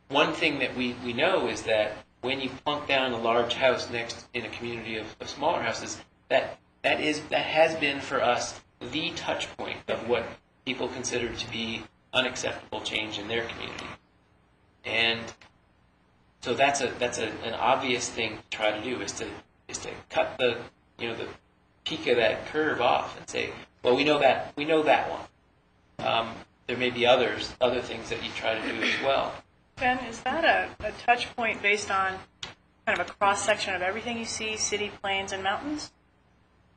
one thing that we know is that when you plunk down a large house next in a community of smaller houses, that has been for us the touch point of what people consider to be unacceptable change in their community. And so that's an obvious thing to try to do is to cut the peak of that curve off and say, well, we know that one. There may be other things that you try to do as well. Ben, is that a touch point based on kind of a cross-section of everything you see, city, plains, and mountains?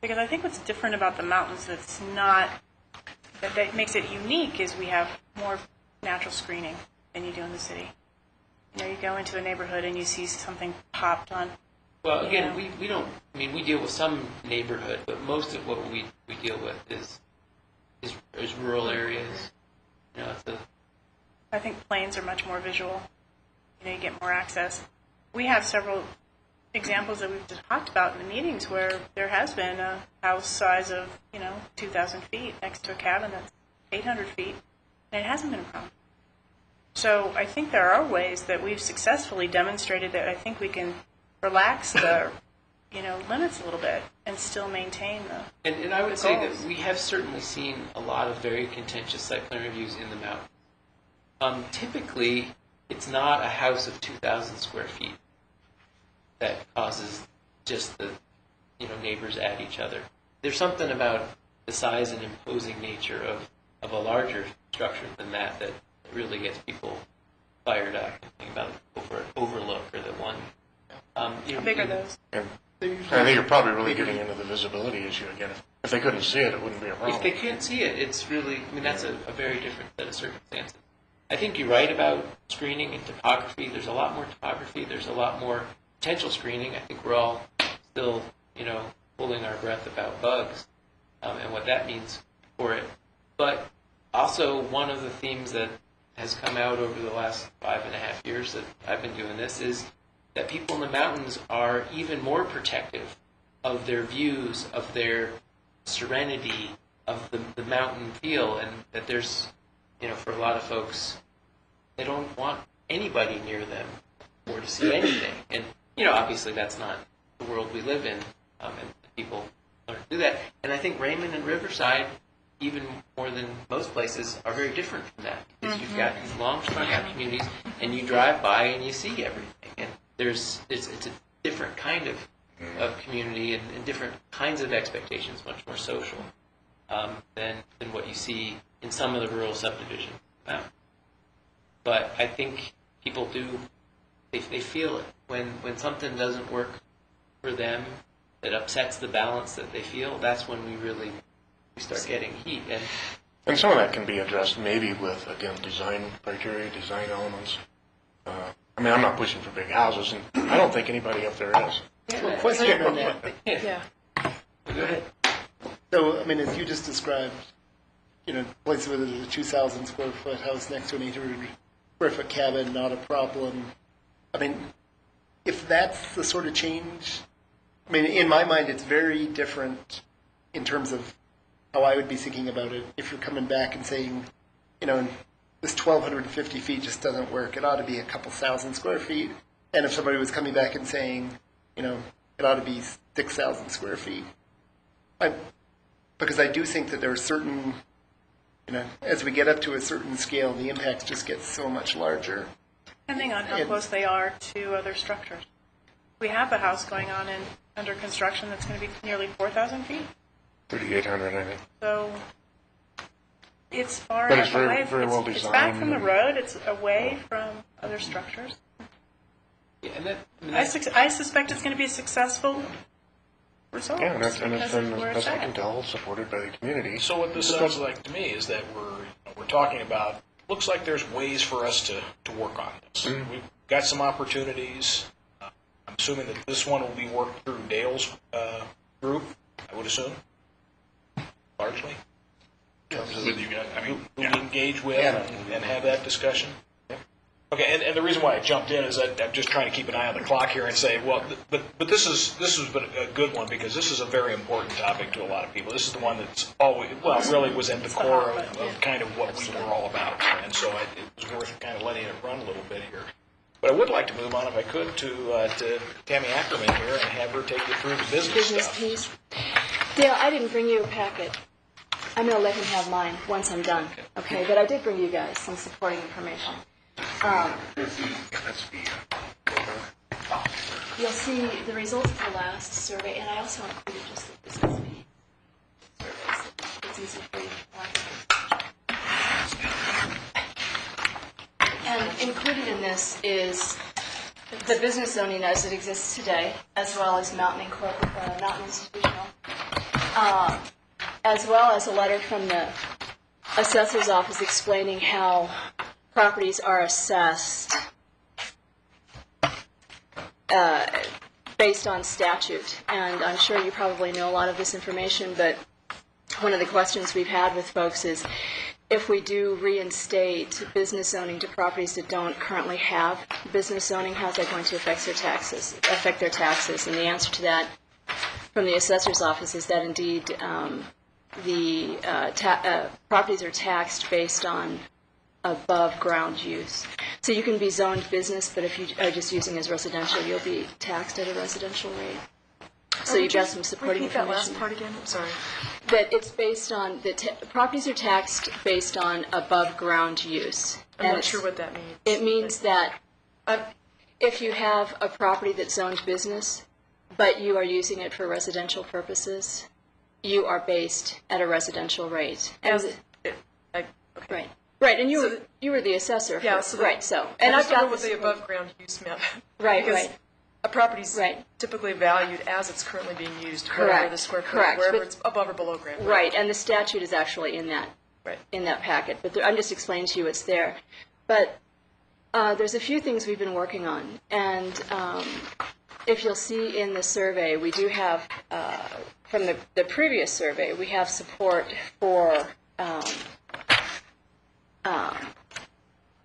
Because I think what's different about the mountains that makes it unique is we have more natural screening than you do in the city. You go into a neighborhood and you see something popped on. Well, again, we don't. We deal with some neighborhood, but most of what we deal with is rural areas. I think plains are much more visual. You get more access. We have several examples that we've just talked about in the meetings where there has been a house size of 2,000 feet next to a cabin that's 800 feet, and it hasn't been a problem. So I think there are ways that we've successfully demonstrated that I think we can relax the, limits a little bit and still maintain the. And I would say goals. that we have certainly seen a lot of very contentious site plan reviews in the mountains. Typically, it's not a house of 2,000 square feet that causes just the neighbors at each other. There's something about the size and imposing nature of a larger structure than that really gets people fired up. Thinking about over an overlook or the one. How big are those? And I think you're probably really getting into the visibility issue again. If they couldn't see it, it wouldn't be a problem. If they can't see it, it's really, that's a very different set of circumstances. I think you're right about screening and topography. There's a lot more topography. There's a lot more potential screening. I think we're all still, holding our breath about bugs and what that means for it. But also one of the themes that has come out over the last 5.5 years that I've been doing this is that people in the mountains are even more protective of their views, of their serenity, of the mountain feel, and that there's, for a lot of folks, they don't want anybody near them or to see anything. And, obviously that's not the world we live in, and people learn to do that. And I think Raymond and Riverside, even more than most places, are very different from that. Because you've got these long, strung out communities, and you drive by and you see everything. And it's a different kind of community and different kinds of expectations, much more social than what you see in some of the rural subdivisions. But I think people they feel it. When something doesn't work for them, that upsets the balance that they feel, that's when we start getting heat. And some of that can be addressed maybe with, again, design criteria, design elements. I'm not pushing for big houses, and I don't think anybody up there is. Well, question on that. Yeah. Go ahead. So, as you just described, places where there's a 2,000 square foot house next to an 800 square foot cabin, not a problem. If that's the sort of change, in my mind, it's very different in terms of how I would be thinking about it. If you're coming back and saying, this 1,250 feet just doesn't work, it ought to be a couple thousand square feet. And if somebody was coming back and saying, it ought to be 6,000 square feet. Because I do think that there are certain, as we get up to a certain scale, the impacts just get so much larger. Depending on how close they are to other structures. We have a house going on under construction that's going to be nearly 4,000 feet. 3,800, I think. So it's far But enough it's very, away. very well It's back designed. from the road. It's away from other structures. Yeah, and I suspect it's going to be a successful result. Yeah, and that's because been, of where as it's best I can at. tell, supported by the community. So what this sounds like to me is that we're talking about, looks like there's ways for us to work on this. We've got some opportunities. I'm assuming that this one will be worked through Dale's group, I would assume, largely. With you guys, Who we engage with and have that discussion. Okay, and the reason why I jumped in is that I'm just trying to keep an eye on the clock here and say, well, but this has been a good one because this is a very important topic to a lot of people. This is the one that's always, really was at the core of kind of what we were all about, and so it was worth kind of letting it run a little bit here. But I would like to move on, if I could, to Tammy Ackerman here and have her take you through the business stuff. Piece. Dale, I didn't bring you a packet. I'm going to let him have mine once I'm done, okay? But I did bring you guys some supporting information. You'll see the results of the last survey, and I also included just the business piece surveys. It's easy for you to find. And included in this is the business zoning as it exists today, as well as mountain institutional, as well as a letter from the assessor's office explaining how properties are assessed based on statute. And I'm sure you probably know a lot of this information, but one of the questions we've had with folks is, if we do reinstate business zoning to properties that don't currently have business zoning, how's that going to affect their taxes? And the answer to that from the assessor's office is that indeed the properties are taxed based on above ground use. So you can be zoned business, but if you are just using as residential, you'll be taxed at a residential rate. So you've got some supporting Repeat that information. last part again, I'm sorry. That it's based on, properties are taxed based on above ground use. I'm And not it's- sure what that means. It means that I'm- if you have a property that's zoned business, but you are using it for residential purposes, you are based at a residential rate. As, And okay. right, right, and So you were the assessor. Yeah, for, so the- right. So, And I've I don't know got what this. the above ground use meant. Right, Because right. a property's Right. typically valued as it's currently being used, Correct, whatever the square foot, correct, wherever but- it's above or below ground. Right, and the statute is actually in that Right. packet. But I'm just explaining to you what's there. But there's a few things we've been working on, and if you'll see in the survey, we do have from the previous survey, we have support for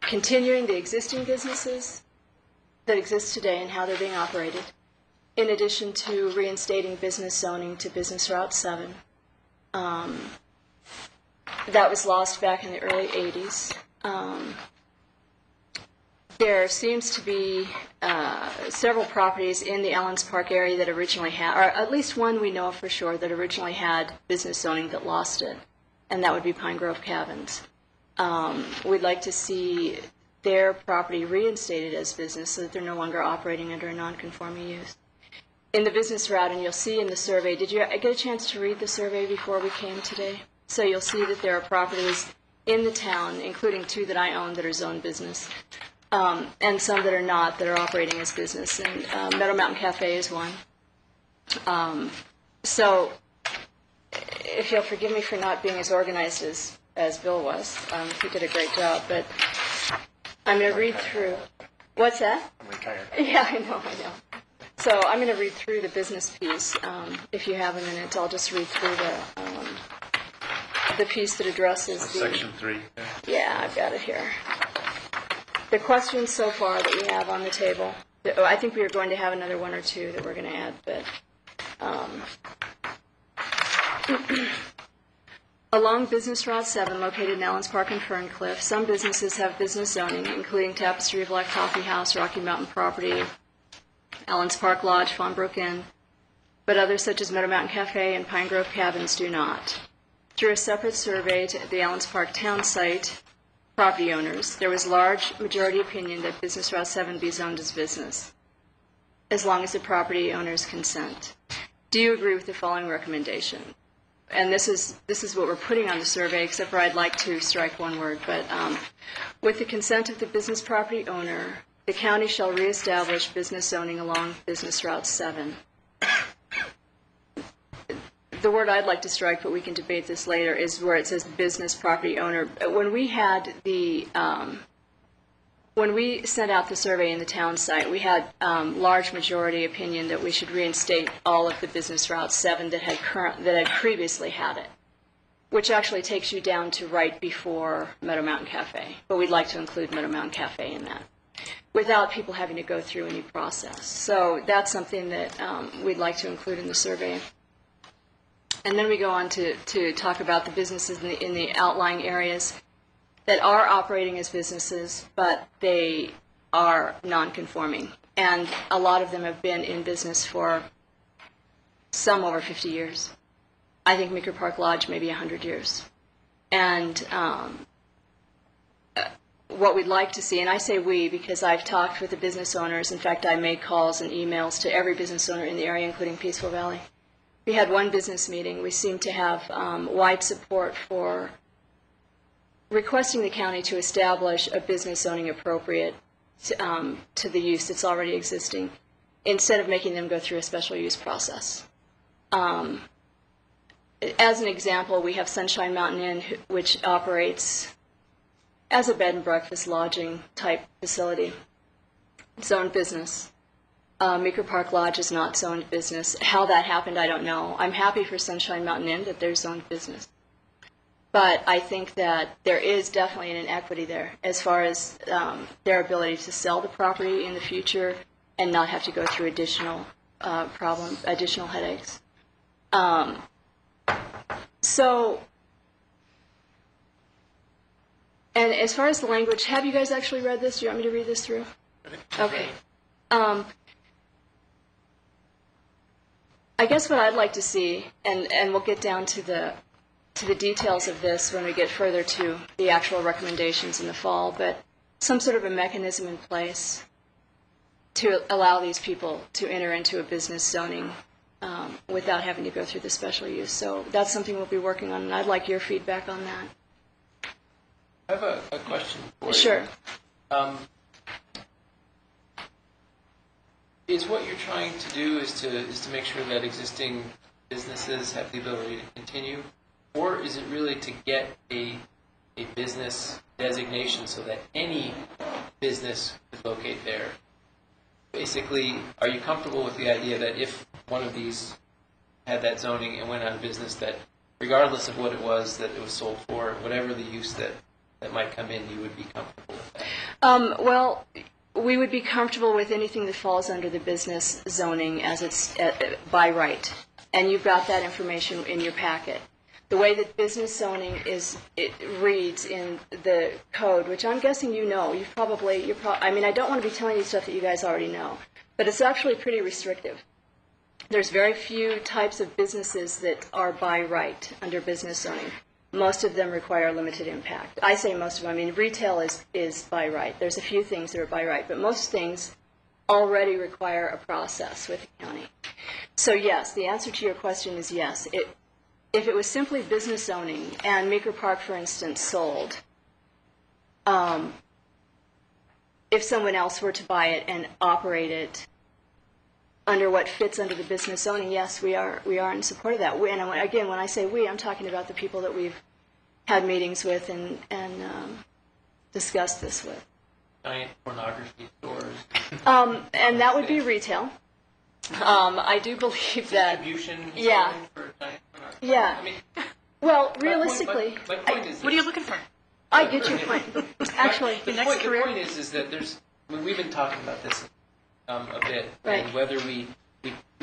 continuing the existing businesses that exist today and how they're being operated, in addition to reinstating business zoning to Business Route 7. That was lost back in the early 80s. There seems to be several properties in the Allens Park area that originally had, or at least one we know for sure that originally had business zoning that lost it, and that would be Pine Grove Cabins. We'd like to see their property reinstated as business so that they're no longer operating under a non-conforming use. In the business route, and you'll see in the survey, did you get a chance to read the survey before we came today? So you'll see that there are properties in the town, including 2 that I own, that are zoned business, and some that are not, that are operating as business. And Meadow Mountain Cafe is one. So if you'll forgive me for not being as organized as Bill was, he did a great job, but I'm going to read through. What's that? I'm retired. Yeah, I know. So I'm going to read through the business piece. If you have a minute, I'll just read through the piece that addresses the... Section 3. Yeah, I've got it here. The questions so far that we have on the table, I think we are going to have another 1 or 2 that we're going to add, but... Along Business Route 7, located in Allens Park and Ferncliff, some businesses have business zoning, including Tapestry of Black Coffee House, Rocky Mountain Property, Allens Park Lodge, Fawnbrook Inn, but others such as Meadow Mountain Cafe and Pine Grove Cabins do not. Through a separate survey to the Allens Park town site property owners, there was large majority opinion that Business Route 7 be zoned as business, as long as the property owners consent. Do you agree with the following recommendation? And this is what we're putting on the survey, except for I'd like to strike one word, but with the consent of the business property owner, the county shall reestablish business zoning along Business Route 7. The word I'd like to strike, but we can debate this later, is where it says business property owner. When we had when we sent out the survey in the town site, we had large majority opinion that we should reinstate all of the Business Route 7 that had previously had it, which actually takes you down to right before Meadow Mountain Cafe. But we'd like to include Meadow Mountain Cafe in that, without people having to go through any process. So that's something that we'd like to include in the survey. And then we go on to talk about the businesses in the outlying areas that are operating as businesses, but they are non-conforming. And a lot of them have been in business for some over 50 years. I think Meeker Park Lodge maybe 100 years. And what we'd like to see, and I say we because I've talked with the business owners. In fact, I made calls and emails to every business owner in the area, including Peaceful Valley. We had one business meeting. We seem to have wide support for requesting the county to establish a business zoning appropriate to the use that's already existing, instead of making them go through a special use process. As an example, we have Sunshine Mountain Inn, which operates as a bed and breakfast lodging type facility, zoned business. Meeker Park Lodge is not zoned business. How that happened, I don't know. I'm happy for Sunshine Mountain Inn that they're zoned business. But I think that there is definitely an inequity there as far as their ability to sell the property in the future and not have to go through additional additional headaches. So And as far as the language, have you guys actually read this? Do you want me to read this through? Okay. I guess what I'd like to see, and we'll get down to the details of this when we get further to the actual recommendations in the fall, but some sort of a mechanism in place to allow these people to enter into a business zoning without having to go through the special use. So that's something we'll be working on, and I'd like your feedback on that. I have a question for you. Sure. Is what you're trying to do is to make sure that existing businesses have the ability to continue, or is it really to get a business designation so that any business could locate there? Basically, are you comfortable with the idea that if one of these had that zoning and went out of business, that regardless of what it was that it was sold for, whatever the use that might come in, you would be comfortable with that? Well, we would be comfortable with anything that falls under the business zoning as it's by right. And you've got that information in your packet. The way that business zoning it reads in the code, which I'm guessing you know, I mean, I don't want to be telling you stuff that you guys already know, but it's actually pretty restrictive. There's very few types of businesses that are by right under business zoning. Most of them require limited impact. I say most of them. I mean, retail is by right. There's a few things that are by right, but most things already require a process with the county. So yes, the answer to your question is yes. If it was simply business zoning and Meeker Park, for instance, sold, if someone else were to buy it and operate it under what fits under the business zoning, yes, we are in support of that. And again, when I say we, I'm talking about the people that we've had meetings with and discussed this with. Giant pornography stores. And that would be retail. I do believe that. Distribution. Yeah. For giant pornography. Yeah. I mean, Well, realistically, my point is. What are you looking for? I get your point. Actually, The point is that there's. I mean, we've been talking about this a bit, Right. and whether we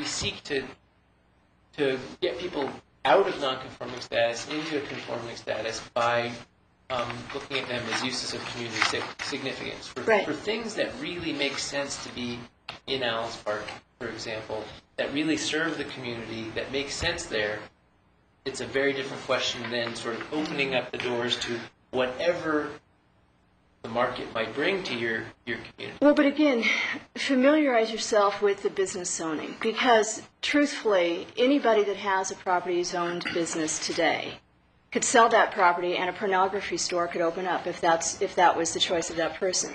seek to get people out of non-conforming status into a conforming status by looking at them as uses of community significance for things that really make sense to be in Allen's Park, for example, that really serve the community, that make sense there. It's a very different question than sort of opening up the doors to whatever the market might bring to your community. well, but again, familiarize yourself with the business zoning, because truthfully, anybody that has a property zoned business today could sell that property and a pornography store could open up if that was the choice of that person.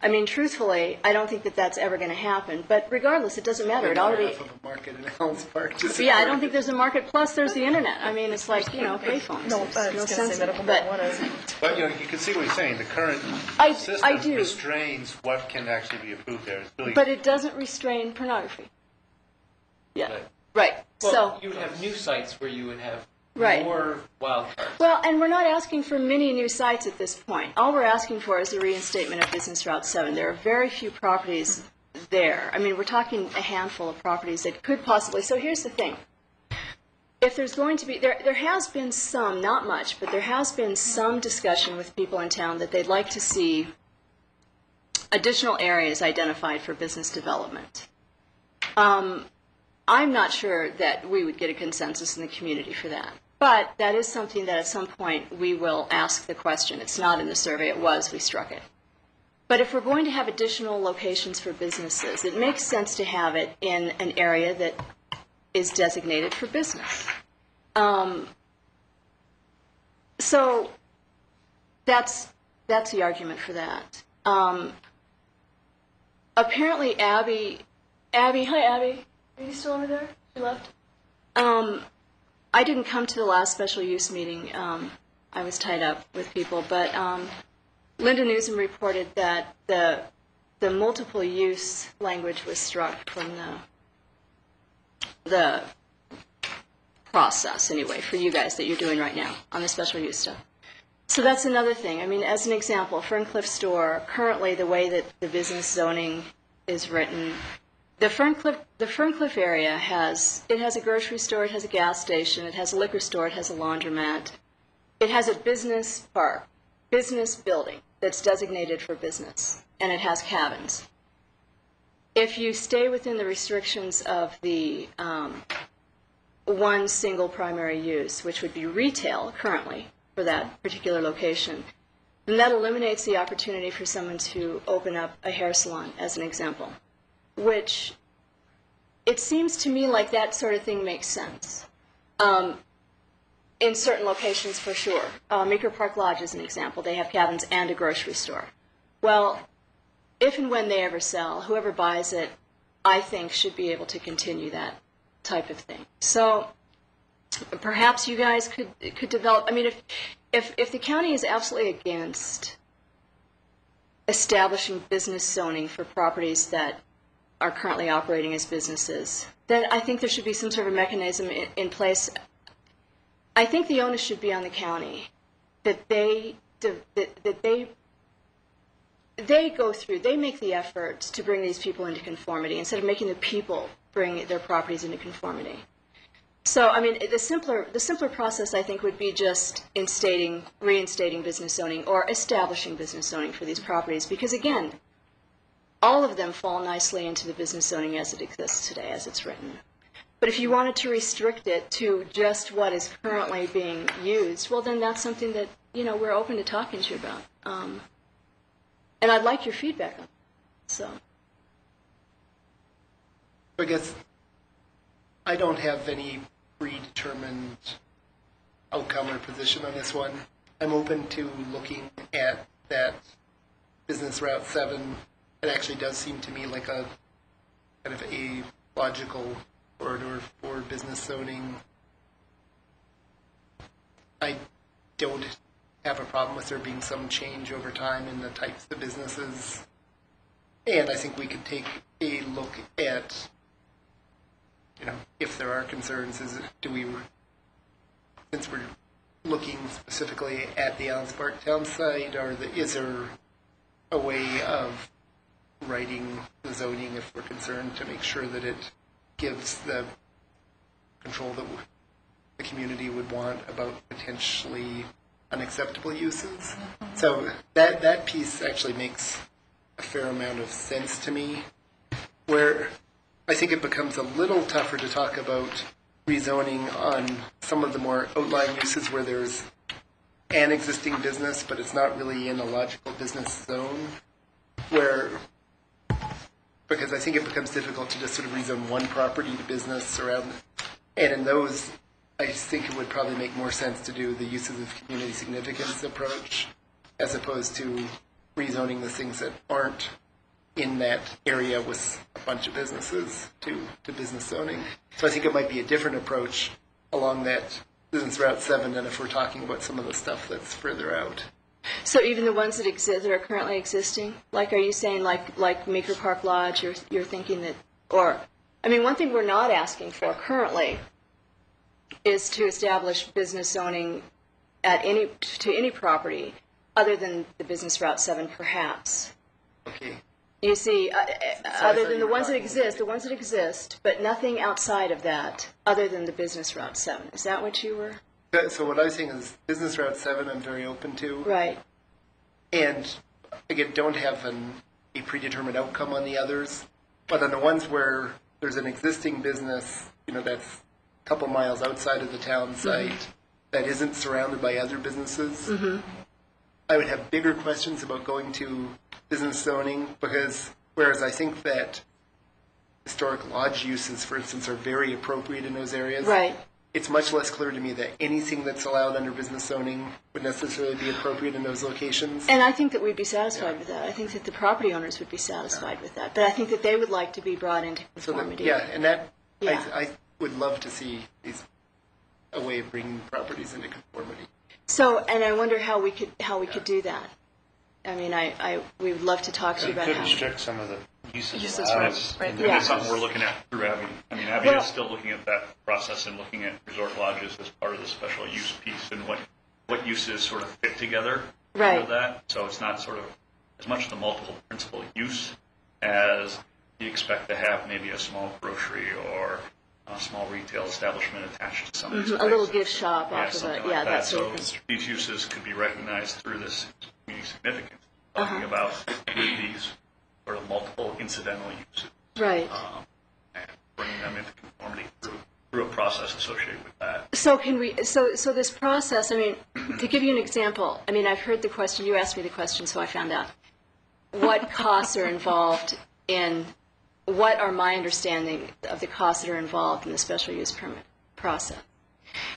I mean, truthfully, I don't think that that's ever going to happen. But regardless, it doesn't matter. It already. Half of a market in Allen's Park. Yeah, I don't think there's a market. Plus, there's the internet. I mean, it's like payphones. No, There's I was no going to sense say in it. medical But marijuana is. But, you can see what he's saying. The current I system do. restrains what can actually be approved there. It's really But it doesn't restrain pornography. Yeah. Right. Right. Well, So. you would have new sites where you would have Right. more wild cards. Well, and we're not asking for many new sites at this point. All we're asking for is the reinstatement of Business Route 7. There are very few properties there. I mean, we're talking a handful of properties that could possibly. So here's the thing. If there's going to be, there has been some, not much, but there has been some discussion with people in town that they'd like to see additional areas identified for business development. I'm not sure that we would get a consensus in the community for that. But that is something that at some point we will ask the question. It's not in the survey. It was. We struck it. But if we're going to have additional locations for businesses, it makes sense to have it in an area that is designated for business. So that's the argument for that. Apparently, Abby, hi Abby, are you still over there? She left. I didn't come to the last special use meeting. I was tied up with people, but Linda Newsom reported that the multiple use language was struck from the process anyway for you guys that you're doing right now on the special use stuff. So that's another thing. I mean, as an example, Ferncliff store, currently the way that the business zoning is written, the Ferncliff area has a grocery store, it has a gas station, it has a liquor store, it has a laundromat, it has a business park, business building that's designated for business, and it has cabins. If you stay within the restrictions of the one single primary use, which would be retail currently for that particular location, then that eliminates the opportunity for someone to open up a hair salon, as an example, which it seems to me like that sort of thing makes sense. In certain locations, for sure. Meeker Park Lodge is an example. They have cabins and a grocery store. Well, if and when they ever sell, whoever buys it, I think, should be able to continue that type of thing. So perhaps you guys could develop. I mean, if the county is absolutely against establishing business zoning for properties that are currently operating as businesses, then I think there should be some sort of mechanism in place. I think the onus should be on the county that they go through, they make the efforts to bring these people into conformity instead of making the people bring their properties into conformity. So, I mean, the simpler process, I think, would be just reinstating business zoning or establishing business zoning for these properties, because again, all of them fall nicely into the business zoning as it exists today, as it's written. But if you wanted to restrict it to just what is currently being used, well, then that's something that, we're open to talking to you about. And I'd like your feedback on it. So, I guess I don't have any predetermined outcome or position on this one. I'm open to looking at that Business Route 7. It actually does seem to me like a kind of a logical corridor for business zoning. I don't have a problem with there being some change over time in the types of businesses. And I think we could take a look at, if there are concerns, since we're looking specifically at the Allens Park town site, is there a way of writing the zoning if we're concerned to make sure that it gives the control that the community would want about potentially unacceptable uses? So that piece actually makes a fair amount of sense to me, where I think it becomes a little tougher to talk about rezoning on some of the more outlying uses where there's an existing business, but it's not really in a logical business zone, because I think it becomes difficult to just sort of rezone one property to business around, and in those, I think it would probably make more sense to do the uses of community significance approach, as opposed to rezoning the things that aren't in that area with a bunch of businesses to business zoning. So I think it might be a different approach along that Business Route 7 than if we're talking about some of the stuff that's further out. So even the ones that are currently existing, like, are you saying like Meeker Park Lodge? You're thinking that, or I mean, one thing we're not asking for currently is to establish business zoning to any property other than the Business Route 7, perhaps. Okay. You see, other than the ones that exist, but nothing outside of that, other than the Business Route 7. Is that what you were? So what I was saying is Business Route 7 I'm very open to. Right. And, again, don't have a predetermined outcome on the others. But on the ones where there's an existing business, that's a couple miles outside of the town site, that isn't surrounded by other businesses, I would have bigger questions about going to business zoning, because whereas I think that historic lodge uses, for instance, are very appropriate in those areas, right, it's much less clear to me that anything that's allowed under business zoning would necessarily be appropriate in those locations. And I think that we'd be satisfied with that. I think that the property owners would be satisfied with that. But I think that they would like to be brought into conformity. I would love to see a way of bringing properties into conformity. So, and I wonder how we could do that. I mean, we would love to talk to you about could how. restrict some of the uses. Right. And that's something we're looking at through Abby. I mean, Abby is still looking at that process and looking at resort lodges as part of the special use piece and what uses sort of fit together with that. So it's not sort of as much the multiple principal use as you expect to have maybe a small grocery or small retail establishment attached to some of these A little places. gift shop Yeah, off of something it, like yeah, that So sort of thing. these uses could be recognized through this community significance, talking about with these sort of multiple incidental uses. Right. And bringing them into conformity through a process associated with that. So can we, so this process, I mean, to give you an example, I mean, I've heard the question, you asked me the question, so I found out. What costs are involved in, what are my understanding of the costs that are involved in the special use permit process?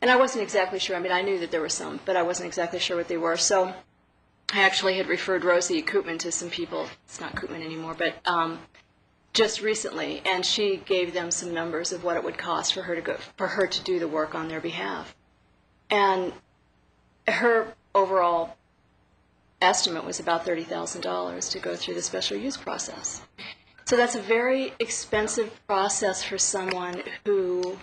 And I wasn't exactly sure, I mean, I knew that there were some, but I wasn't exactly sure what they were. So I actually had referred Rosie Koopman to some people, it's not Koopman anymore, but just recently, and she gave them some numbers of what it would cost for her to do the work on their behalf. And her overall estimate was about $30,000 to go through the special use process. So that's a very expensive process for someone who,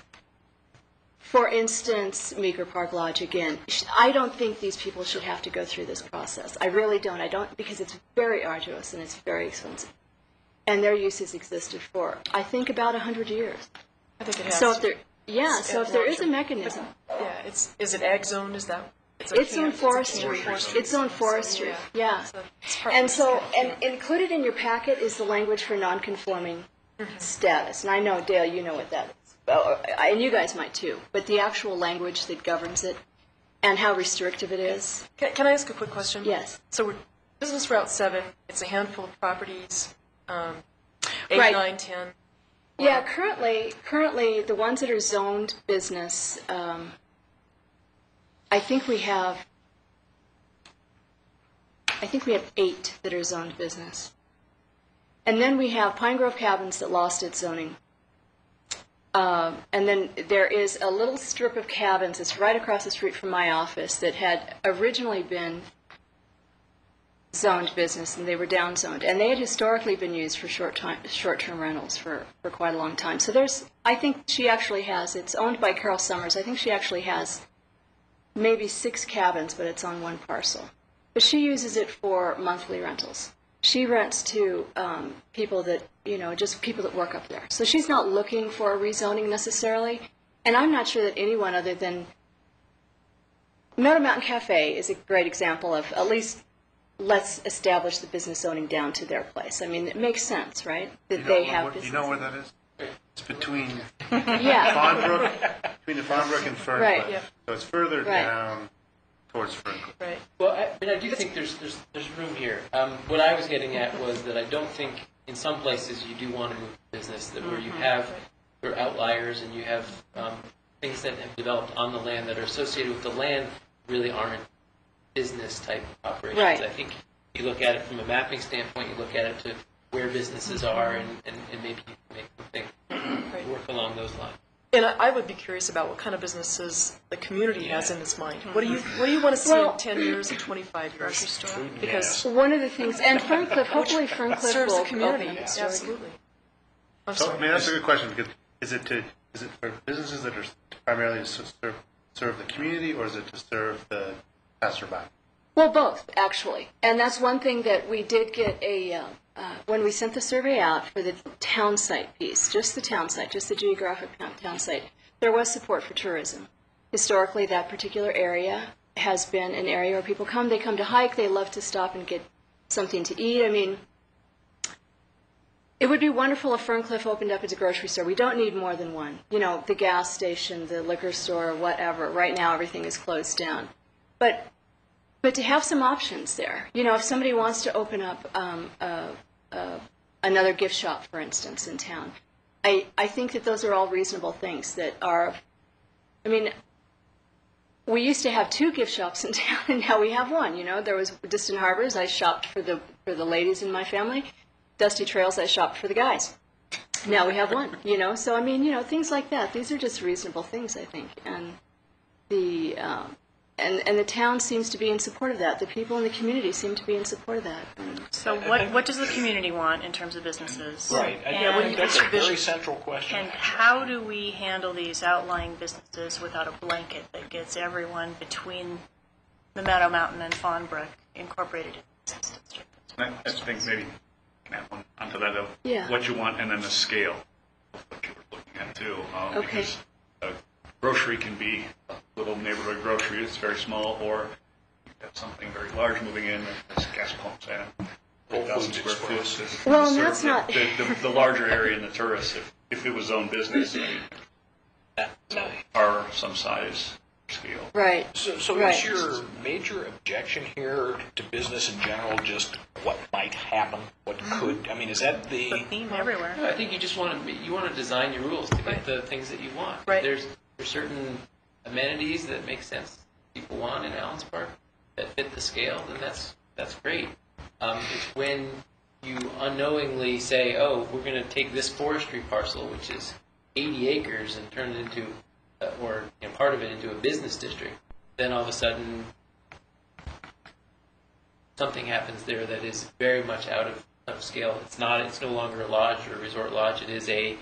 for instance, Meeker Park Lodge again, I don't think these people should have to go through this process. I really don't. I don't, because it's very arduous and it's very expensive. And their uses existed for, I think, about 100 years. I think it has So to. if there, yeah, so if there is a mechanism, Yeah, is it ag zoned, is that? it's on forestry. It's on forestry, yeah. And so, and included in your packet is the language for non-conforming status. And I know, Dale, you know what that is. And you guys might too. But the actual language that governs it and how restrictive it is. Can I ask a quick question? Yes. So we're Business Route 7, it's a handful of properties, 8, Right. 9, 10. Yeah, currently the ones that are zoned business, I think we have 8 that are zoned business. And then we have Pine Grove Cabins that lost its zoning. And then there is a little strip of cabins that's right across the street from my office that had originally been zoned business, and they were downzoned. And they had historically been used for short-term rentals for quite a long time. So I think she actually has, it's owned by Carol Summers, I think she actually has maybe 6 cabins, but it's on one parcel. But she uses it for monthly rentals. She rents to people that, just people that work up there. So she's not looking for a rezoning necessarily. And I'm not sure that anyone other than Meadow Mountain Cafe is a great example of, at least, let's establish the business zoning down to their place. I mean, it makes sense, right? That they have business. You know where that is? It's between Yeah. between the Farmbrook and Ferncliff. Right. Yeah. So it's further Right. down towards Ferncliff. Right. Well, I do think there's room here. What I was getting at was that I don't think in some places you do want to move business, that where you have your outliers and you have things that have developed on the land that are associated with the land really aren't business type operations. Right. I think you look at it from a mapping standpoint, you look at it to where businesses are and maybe you can make something work along those lines. And I would be curious about what kind of businesses the community has in its mind. What do you want to see in 10 years and 25 years? Because One of the things, and Ferncliff, hopefully Ferncliff serves will the community. open up. Absolutely. I'm So, I sorry. mean, that's a good question, because is it for businesses that are primarily to serve the community, or is it to serve the passerby? Well, both, actually. And that's one thing that we did get when we sent the survey out for the town site piece, just the town site, just the geographic town site, there was support for tourism. Historically, that particular area has been an area where people come, they come to hike, they love to stop and get something to eat. I mean, it would be wonderful if Ferncliff opened up as a grocery store. We don't need more than one. The gas station, the liquor store, whatever. Right now, everything is closed down. But to have some options there, if somebody wants to open up another gift shop, for instance, in town, I think that those are all reasonable things that are, I mean, we used to have 2 gift shops in town, and now we have 1. There was Distant Harbors. I shopped for the ladies in my family. Dusty Trails, I shopped for the guys. Now we have 1. So I mean, things like that. These are just reasonable things, I think, and the and the town seems to be in support of that. The people in the community seem to be in support of that. So what does the community want in terms of businesses? Right. And, I think that's a very central question. and how do we handle these outlying businesses without a blanket that gets everyone between the Meadow Mountain and Fawnbrook incorporated in the business district? I think maybe can add one onto that of Yeah. what you want and then the scale of what you were looking at. too. Okay. Because a grocery can be a little neighborhood grocery, it's very small, or you've got something very large moving in, there's gas pumps and 1,000 square foot. Well, and Serve that's not- the larger area and the tourists, if it was own business, are some size scale. Right. So Right. is your major objection here to business in general just what might happen, what could, I mean, is that The the, theme everywhere. No, I think you just want to design your rules to get the things that you want. Right. There's certain amenities that make sense people want in Allen's Park that fit the scale, then that's great. It's when you unknowingly say, oh, we're going to take this forestry parcel, which is 80 acres, and turn it into, or part of it into a business district. Then all of a sudden, something happens there that is very much out of scale. It's no longer a lodge or a resort lodge. It is a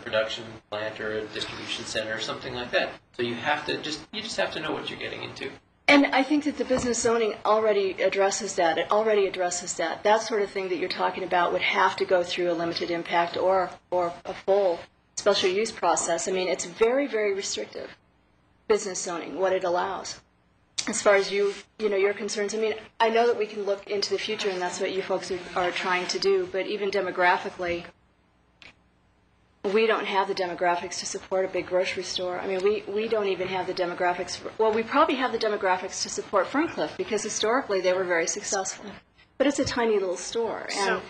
production plant or a distribution center or something like that. So you just have to know what you're getting into. And I think that the business zoning already addresses that. It already addresses that. That sort of thing that you're talking about would have to go through a limited impact or a full special use process. I mean, it's very, very restrictive, business zoning, what it allows. As far as your concerns, I mean, I know that we can look into the future, and that's what you folks are trying to do, but even demographically, we don't have the demographics to support a big grocery store. I mean, we don't even have the demographics. Well, we probably have the demographics to support Ferncliff because historically they were very successful. But it's a tiny little store. And So,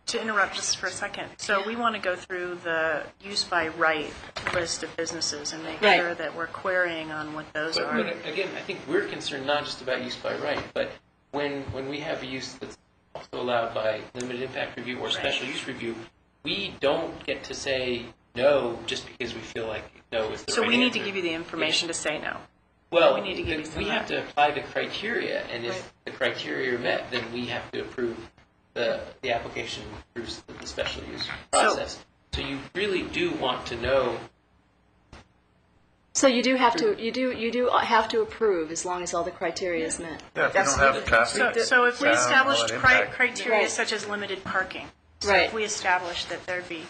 to interrupt just for a second, so we want to go through the use by right list of businesses and make Right. sure that we're querying on what those are. But again, I think we're concerned not just about use by right, but when we have a use that's also allowed by limited impact review or special use review, we don't get to say no just because we feel like no is the So right we need to answer. give you the information to say no. Well, we need to give you some we of have that. to apply the criteria, and if Right. the criteria are met, then we have to approve the application through the special use process. So you really do want to know. so you do have to approve as long as all the criteria is met. Yeah, if you don't have traffic. So if we sound, all established that impact. criteria Right. such as limited parking, so Right. if we established that there'd be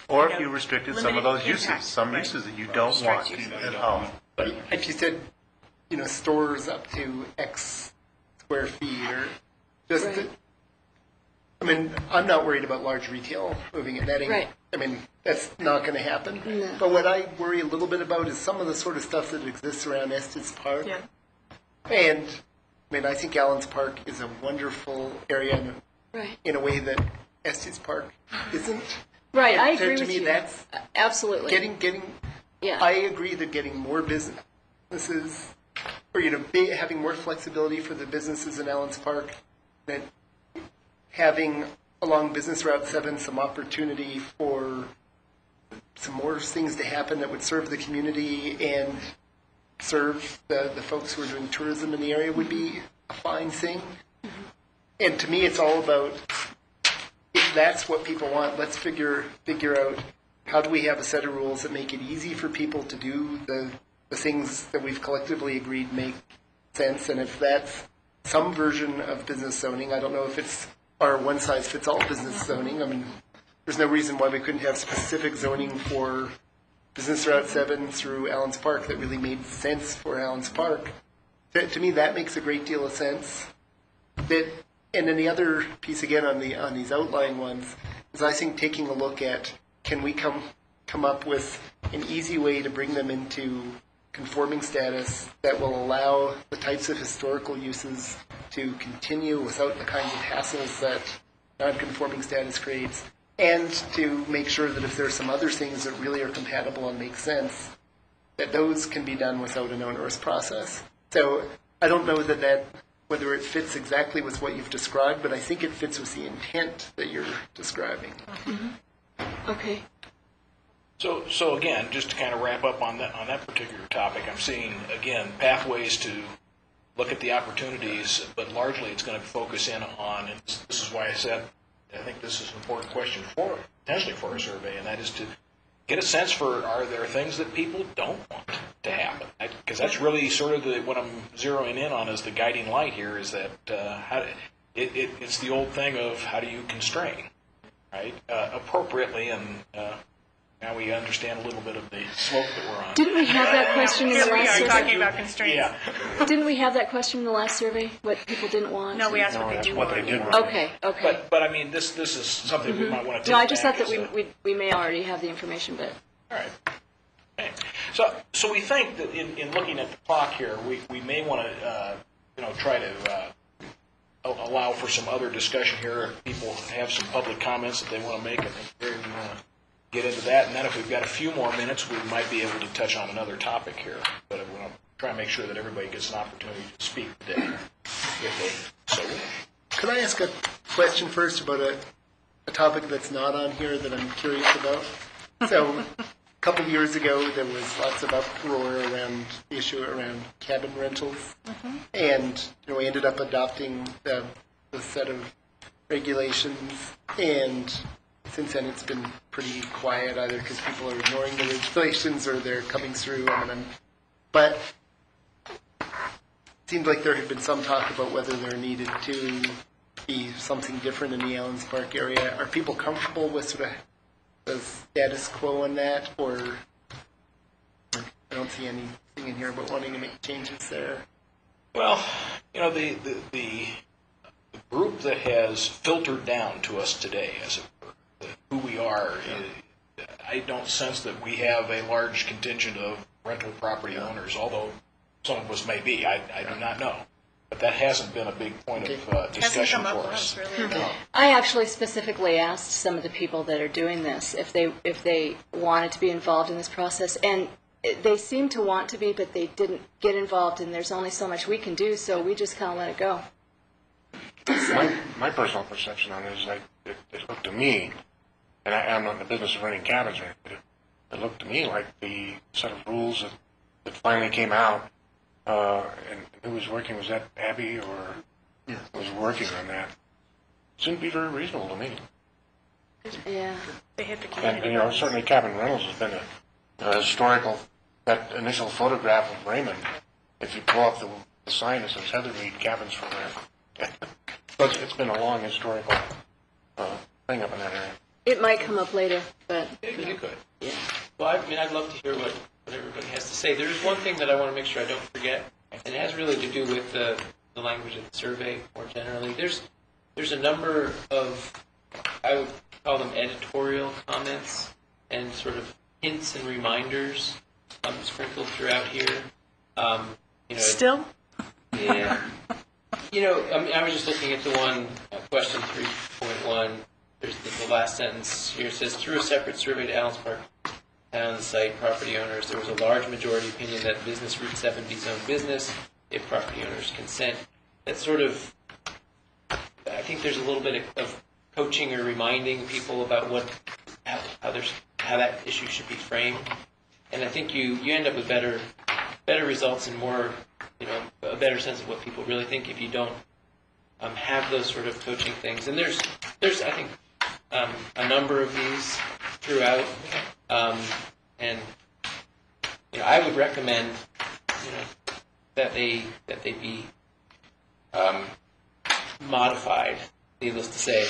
Or you if know, you restricted some limited of those uses, impact. some Right. uses that you don't Restrict want uses. at home. But if you said, stores up to X square feet or just, Right. I mean, I'm not worried about large retail moving in. That ain't, Right. I mean, that's not going to happen. No. But what I worry a little bit about is some of the sort of stuff that exists around Estes Park. Yeah. And, I mean, I think Allen's Park is a wonderful area Right. in a way that Estes Park isn't. Right. I To- agree to with me, you. that's Absolutely. getting. Yeah. I agree that getting more businesses, or having more flexibility for the businesses in Allen's Park, that having along Business Route 7 some opportunity for some more things to happen that would serve the community and serve the folks who are doing tourism in the area would be a fine thing. And to me, it's all about, if that's what people want, let's figure out how do we have a set of rules that make it easy for people to do the things that we've collectively agreed make sense. And if that's some version of business zoning, I don't know if it's our one-size-fits-all business zoning. I mean, there's no reason why we couldn't have specific zoning for Business Route 7 through Allen's Park that really made sense for Allen's Park. To me, that makes a great deal of sense. And then the other piece, again, on these outline ones, is I think taking a look at, can we come up with an easy way to bring them into conforming status that will allow the types of historical uses to continue without the kinds of hassles that non-conforming status creates, and to make sure that if there are some other things that really are compatible and make sense, that those can be done without an onerous process. So I don't know that whether it fits exactly with what you've described, but I think it fits with the intent that you're describing. Okay. So again, just to kind of wrap up on that particular topic, I'm seeing, again, pathways to look at the opportunities, but largely it's going to focus in on, and this is why I said, I think this is an important question potentially for a survey, and that is to get a sense for, are there things that people don't want to happen? Because that's really sort of what I'm zeroing in on as the guiding light here, is that it's the old thing of how do you constrain, right? Appropriately and now we understand a little bit of the slope that we're on. Didn't we have that question in the Here we last are survey? talking about constraints. Yeah. Didn't we have that question in the last survey? What people didn't want? No, we asked No, what they that's do what want. they did want. Okay, okay. But I mean, this is something we might want to take No, I just back thought that as a- we may already have the information, but All right. Okay. So we think that in looking at the clock here, we may want to, try to allow for some other discussion here. If people have some public comments that they want to make, I think we want to get into that. And then if we've got a few more minutes, we might be able to touch on another topic here. But we want to try and make sure that everybody gets an opportunity to speak today, if they so wish. Could I ask a question first about a topic that's not on here that I'm curious about? So, a couple of years ago, there was lots of uproar around the issue around cabin rentals. And we ended up adopting the set of regulations. And since then, it's been pretty quiet, either because people are ignoring the regulations or they're coming through. But it seemed like there had been some talk about whether there needed to be something different in the Allens Park area. Are people comfortable with sort of the status quo on that, or I don't see anything in here about wanting to make changes there? Well, the group that has filtered down to us today, as it were, who we are, I don't sense that we have a large contingent of rental property owners, although some of us may be. I do not know. But that hasn't been a big point of discussion Hasn't come for up us. once, really. No. I actually specifically asked some of the people that are doing this if they wanted to be involved in this process, and they seem to want to be, but they didn't get involved, and there's only so much we can do, so we just kind of let it go. My personal perception on it is like it looked to me, and I'm not in the business of renting cabins, but it looked to me like the set of rules that finally came out, and who was working, was that Abby or was working on that? Seemed to be very reasonable to me. Yeah. They hit the And community. certainly cabin rentals has been a historical, that initial photograph of Raymond, if you pull up the sign that says Heathermead Cabins for Rent. But it's been a long historical thing up in that area. It might come up later, but You could. yeah. Well, I mean, I'd love to hear what everybody has to say. There's one thing that I want to make sure I don't forget, and it has really to do with the language of the survey more generally. There's a number of, I would call them editorial comments and sort of hints and reminders sprinkled throughout here. Still? Yeah. I was just looking at the one, question 3.1. There's the last sentence here. It says, through a separate survey to Allens Park town site property owners, there was a large majority opinion that business Route 7 be zoned business if property owners consent. That's sort of, I think there's a little bit of coaching or reminding people about how that issue should be framed. And I think you end up with better results and more, a better sense of what people really think if you don't have those sort of coaching things. And there's I think a number of these throughout, and I would recommend that they be modified. Needless to say,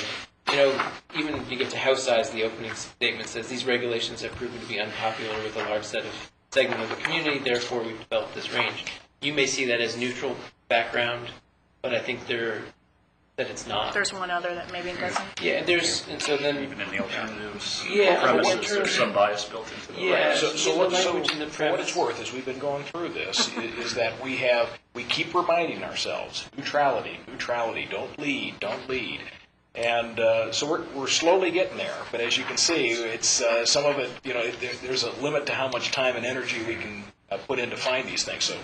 even if you get to house size, the opening statement says these regulations have proven to be unpopular with a large segment of the community. Therefore, we've developed this range. You may see that as neutral background, but I think that it's not. There's one other that maybe doesn't. Yeah, and so then Even in the alternatives, Yeah, premises, there's some bias built into the Yeah. regs. So the language in the for what premise. it's worth, as we've been going through this, is that we keep reminding ourselves, neutrality, don't lead. And so we're slowly getting there. But as you can see, it's some of it, there's a limit to how much time and energy we can put in to find these things. So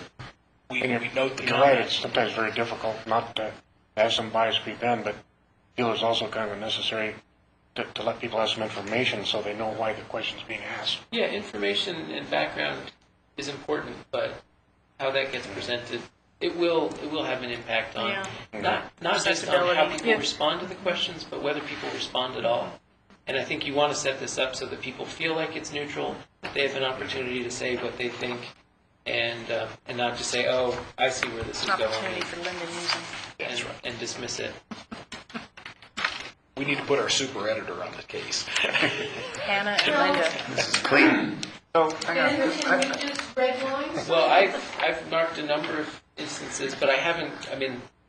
we note the You're right, it's comments. sometimes very difficult not to have some bias creep in, but I feel it's also kind of necessary to let people have some information so they know why the question's being asked. Yeah, information and background is important, but how that gets presented, it will have an impact on Yeah. not just on how people Yeah. respond to the questions, but whether people respond at all. And I think you want to set this up so that people feel like it's neutral, that they have an opportunity to say what they think, and not just say, "Oh, I see where this is going," Opportunity for Lyndon using. That's right. and dismiss it. We need to put our super editor on the case. Hannah and Linda. This is clean. Can we just red lines? Well, I've marked a number of instances, but I haven't,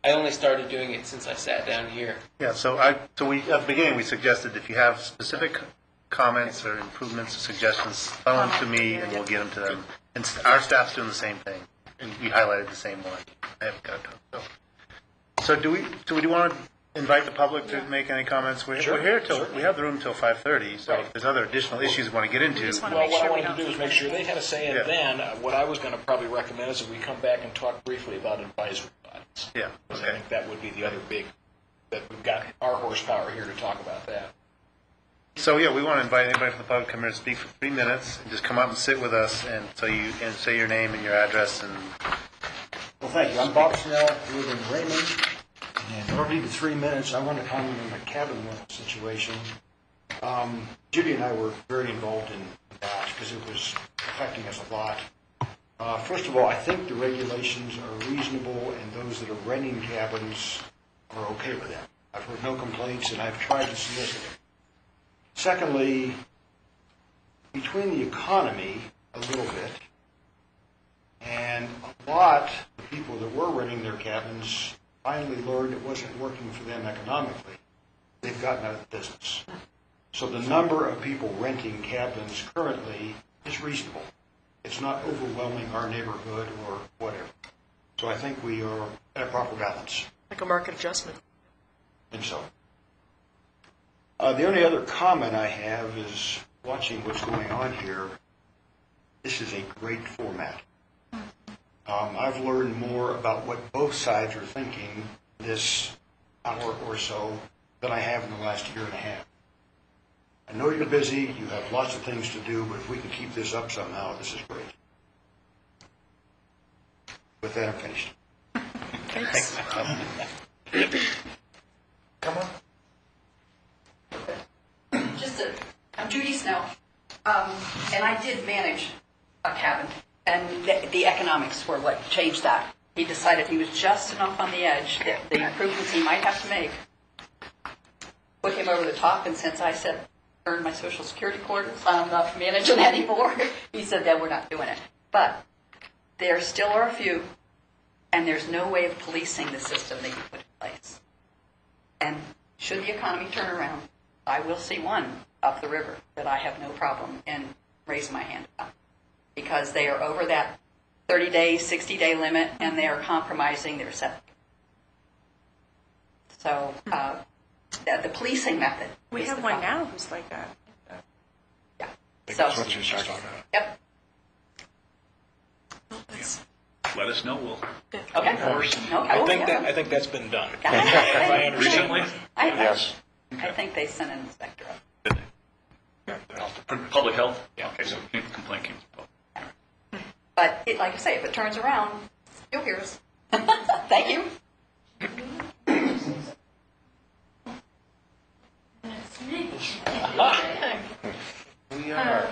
I only started doing it since I sat down here. Yeah, so we, at the beginning, we suggested if you have specific comments or improvements or suggestions, funnel them to me and we'll get them to them. And our staff's doing the same thing. And we highlighted the same one. I haven't got to. So do we want to invite the public to make any comments? We're here till, we have the room till 5:30, so if there's other additional issues we want to get into. Well, what I wanted to do is make sure they had a say in it then. What I was going to probably recommend is that we come back and talk briefly about advisory bodies. Yeah, Because I okay. think that would be the other big, that we've got our horsepower here to talk about that. So yeah, we want to invite anybody from the public to come here and speak for 3 minutes and just come up and sit with us and say your name and your address and. Well, thank you. I'm Bob Snell, live in Raymond, and in order to do 3 minutes, I want to comment on the cabin rental situation. Judy and I were very involved in that because it was affecting us a lot. First of all, I think the regulations are reasonable, and those that are renting cabins are okay with them. I've heard no complaints, and I've tried to solicit it. Secondly, between the economy a little bit and a lot of people that were renting their cabins finally learned it wasn't working for them economically, they've gotten out of the business. So the number of people renting cabins currently is reasonable. It's not overwhelming our neighborhood or whatever. So I think we are at a proper balance. Like a market adjustment. And so. The only other comment I have is watching what's going on here. This is a great format. I've learned more about what both sides are thinking this hour or so than I have in the last year and a half. I know you're busy, you have lots of things to do, but if we can keep this up somehow, this is great. With that, I'm finished. Thanks. Come on. I'm Judy Snell, and I did manage a cabin, and the economics were what changed that. He decided he was just enough on the edge that the improvements he might have to make put him over the top, and since I said, earn my Social Security quarters, I'm not managing anymore, he said that we're not doing it. But there still are a few, and there's no way of policing the system that you put in place. And should the economy turn around, I will see one up the river that I have no problem in raising my hand about, because they are over that 30-day, 60-day limit, and they are compromising their septic. So the policing method. We have one now who's like that. Yeah. That's what she's talking about. Yep. Let us know. We'll Okay. enforce. I think that's been done. If I I understand. Recently? Yes. I think they sent an inspector up. Public health? Yeah. Okay, so complaint came to public. But like I say, if it turns around, you'll hear us. Thank you. We are.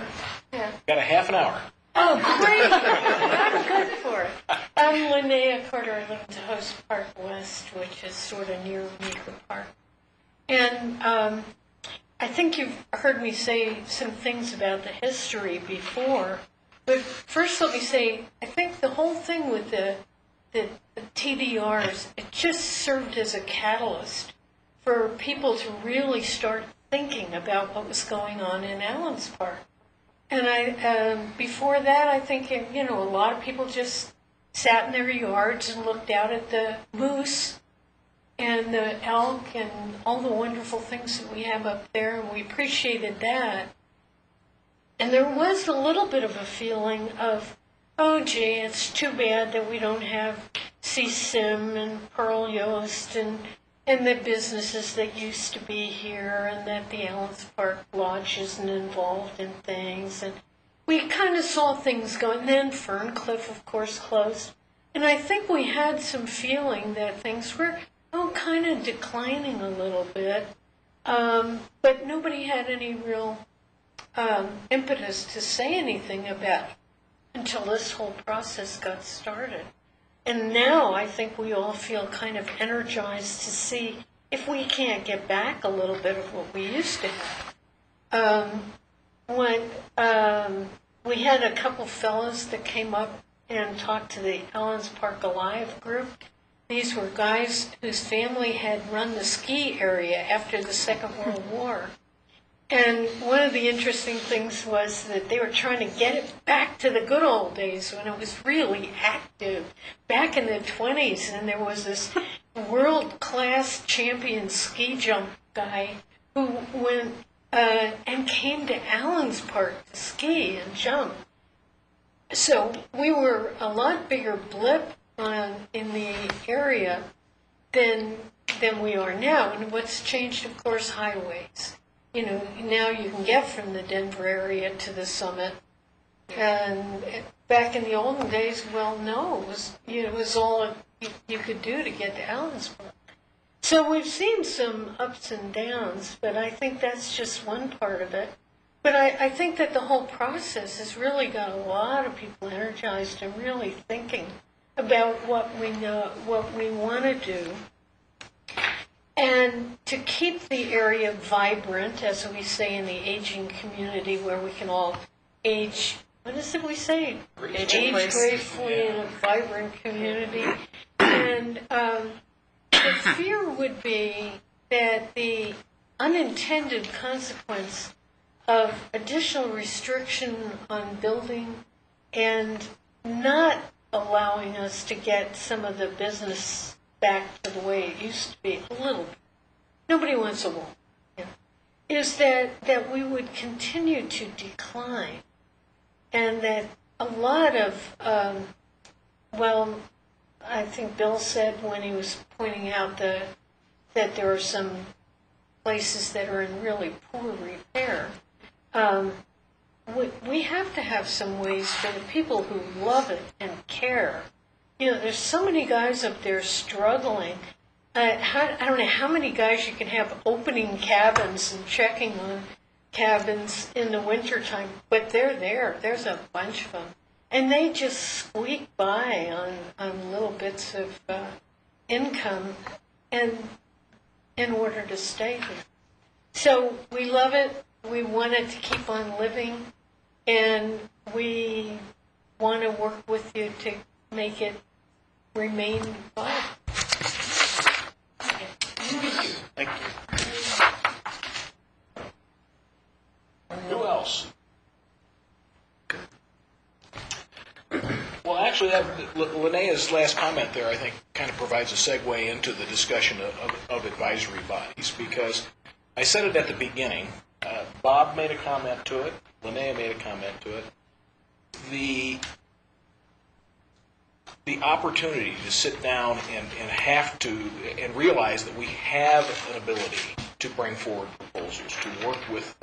Got a half an hour. Oh, great. I'm good for it. I'm Linnea Carter. I live in Host Park West, which is sort of near Meeker Park. And I think you've heard me say some things about the history before. But first let me say, I think the whole thing with the TDRs, it just served as a catalyst for people to really start thinking about what was going on in Allens Park. And before that, I think, a lot of people just sat in their yards and looked out at the moose and the elk and all the wonderful things that we have up there, and we appreciated that. And there was a little bit of a feeling of, oh, gee, it's too bad that we don't have CSIM and Pearl Yost and the businesses that used to be here, and that the Allens Park Lodge isn't involved in things. And we kind of saw things going. Then Ferncliff, of course, closed. And I think we had some feeling that things were, kind of declining a little bit. But nobody had any real impetus to say anything about it until this whole process got started. And now I think we all feel kind of energized to see if we can't get back a little bit of what we used to have. When we had a couple fellows that came up and talked to the Ellens Park Alive group. These were guys whose family had run the ski area after the Second World War. And one of the interesting things was that they were trying to get it back to the good old days when it was really active, back in the 20s. And there was this world-class champion ski jump guy who went and came to Allen's Park to ski and jump. So we were a lot bigger blip in the area than we are now. And what's changed, of course, highways. You know, now you can get from the Denver area to the summit. And back in the olden days, well, no, it was all you could do to get to Allensburg. So we've seen some ups and downs, but I think that's just one part of it. But I think that the whole process has really got a lot of people energized and really thinking about what we know, what we want to do. And to keep the area vibrant, as we say in the aging community, where we can all age, what is it we say? Age gracefully in a vibrant community. And the fear would be that the unintended consequence of additional restriction on building and not allowing us to get some of the business back to the way it used to be, a little bit. Nobody wants a wall. Yeah. Is that we would continue to decline, and that a lot of, I think Bill said when he was pointing out that there are some places that are in really poor repair. We have to have some ways for the people who love it and care. You know, there's so many guys up there struggling. I don't know how many guys you can have opening cabins and checking on cabins in the wintertime, but they're there. There's a bunch of them. And they just squeak by on little bits of income and in order to stay here. So we love it. We want it to keep on living. And we want to work with you to make it remain viable. Thank you. Who else? Well, actually, Linnea's last comment there, I think, kind of provides a segue into the discussion of advisory bodies, because I said it at the beginning. Bob made a comment to it. Linnea made a comment to it. The opportunity to sit down and realize that we have an ability to bring forward proposals, to work with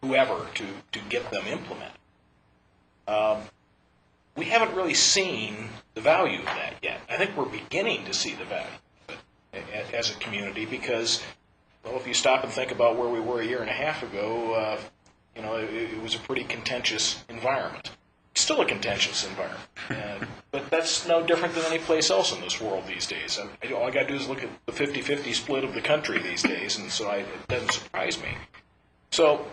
whoever to get them implemented. We haven't really seen the value of that yet. I think we're beginning to see the value of it as a community because, well, if you stop and think about where we were a year and a half ago, it was a pretty contentious environment. Still a contentious environment. But that's no different than any place else in this world these days. All I got to do is look at the 50-50 split of the country these days, and so it doesn't surprise me. So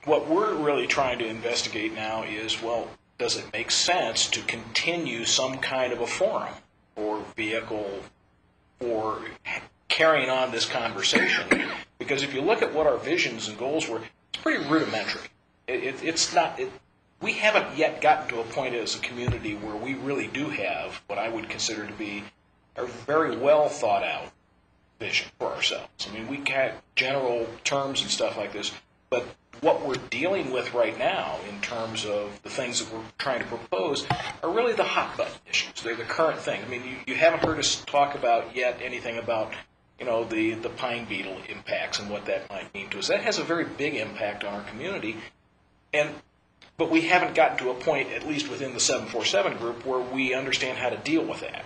what we're really trying to investigate now is, well, does it make sense to continue some kind of a forum or vehicle for carrying on this conversation? Because if you look at what our visions and goals were, it's pretty rudimentary. We haven't yet gotten to a point as a community where we really do have what I would consider to be a very well thought out vision for ourselves. I mean, we got general terms and stuff like this, but what we're dealing with right now in terms of the things that we're trying to propose are really the hot button issues. They're the current thing. I mean, you haven't heard us talk about yet anything about, the pine beetle impacts and what that might mean to us. That has a very big impact on our community, but we haven't gotten to a point, at least within the 747 group, where we understand how to deal with that.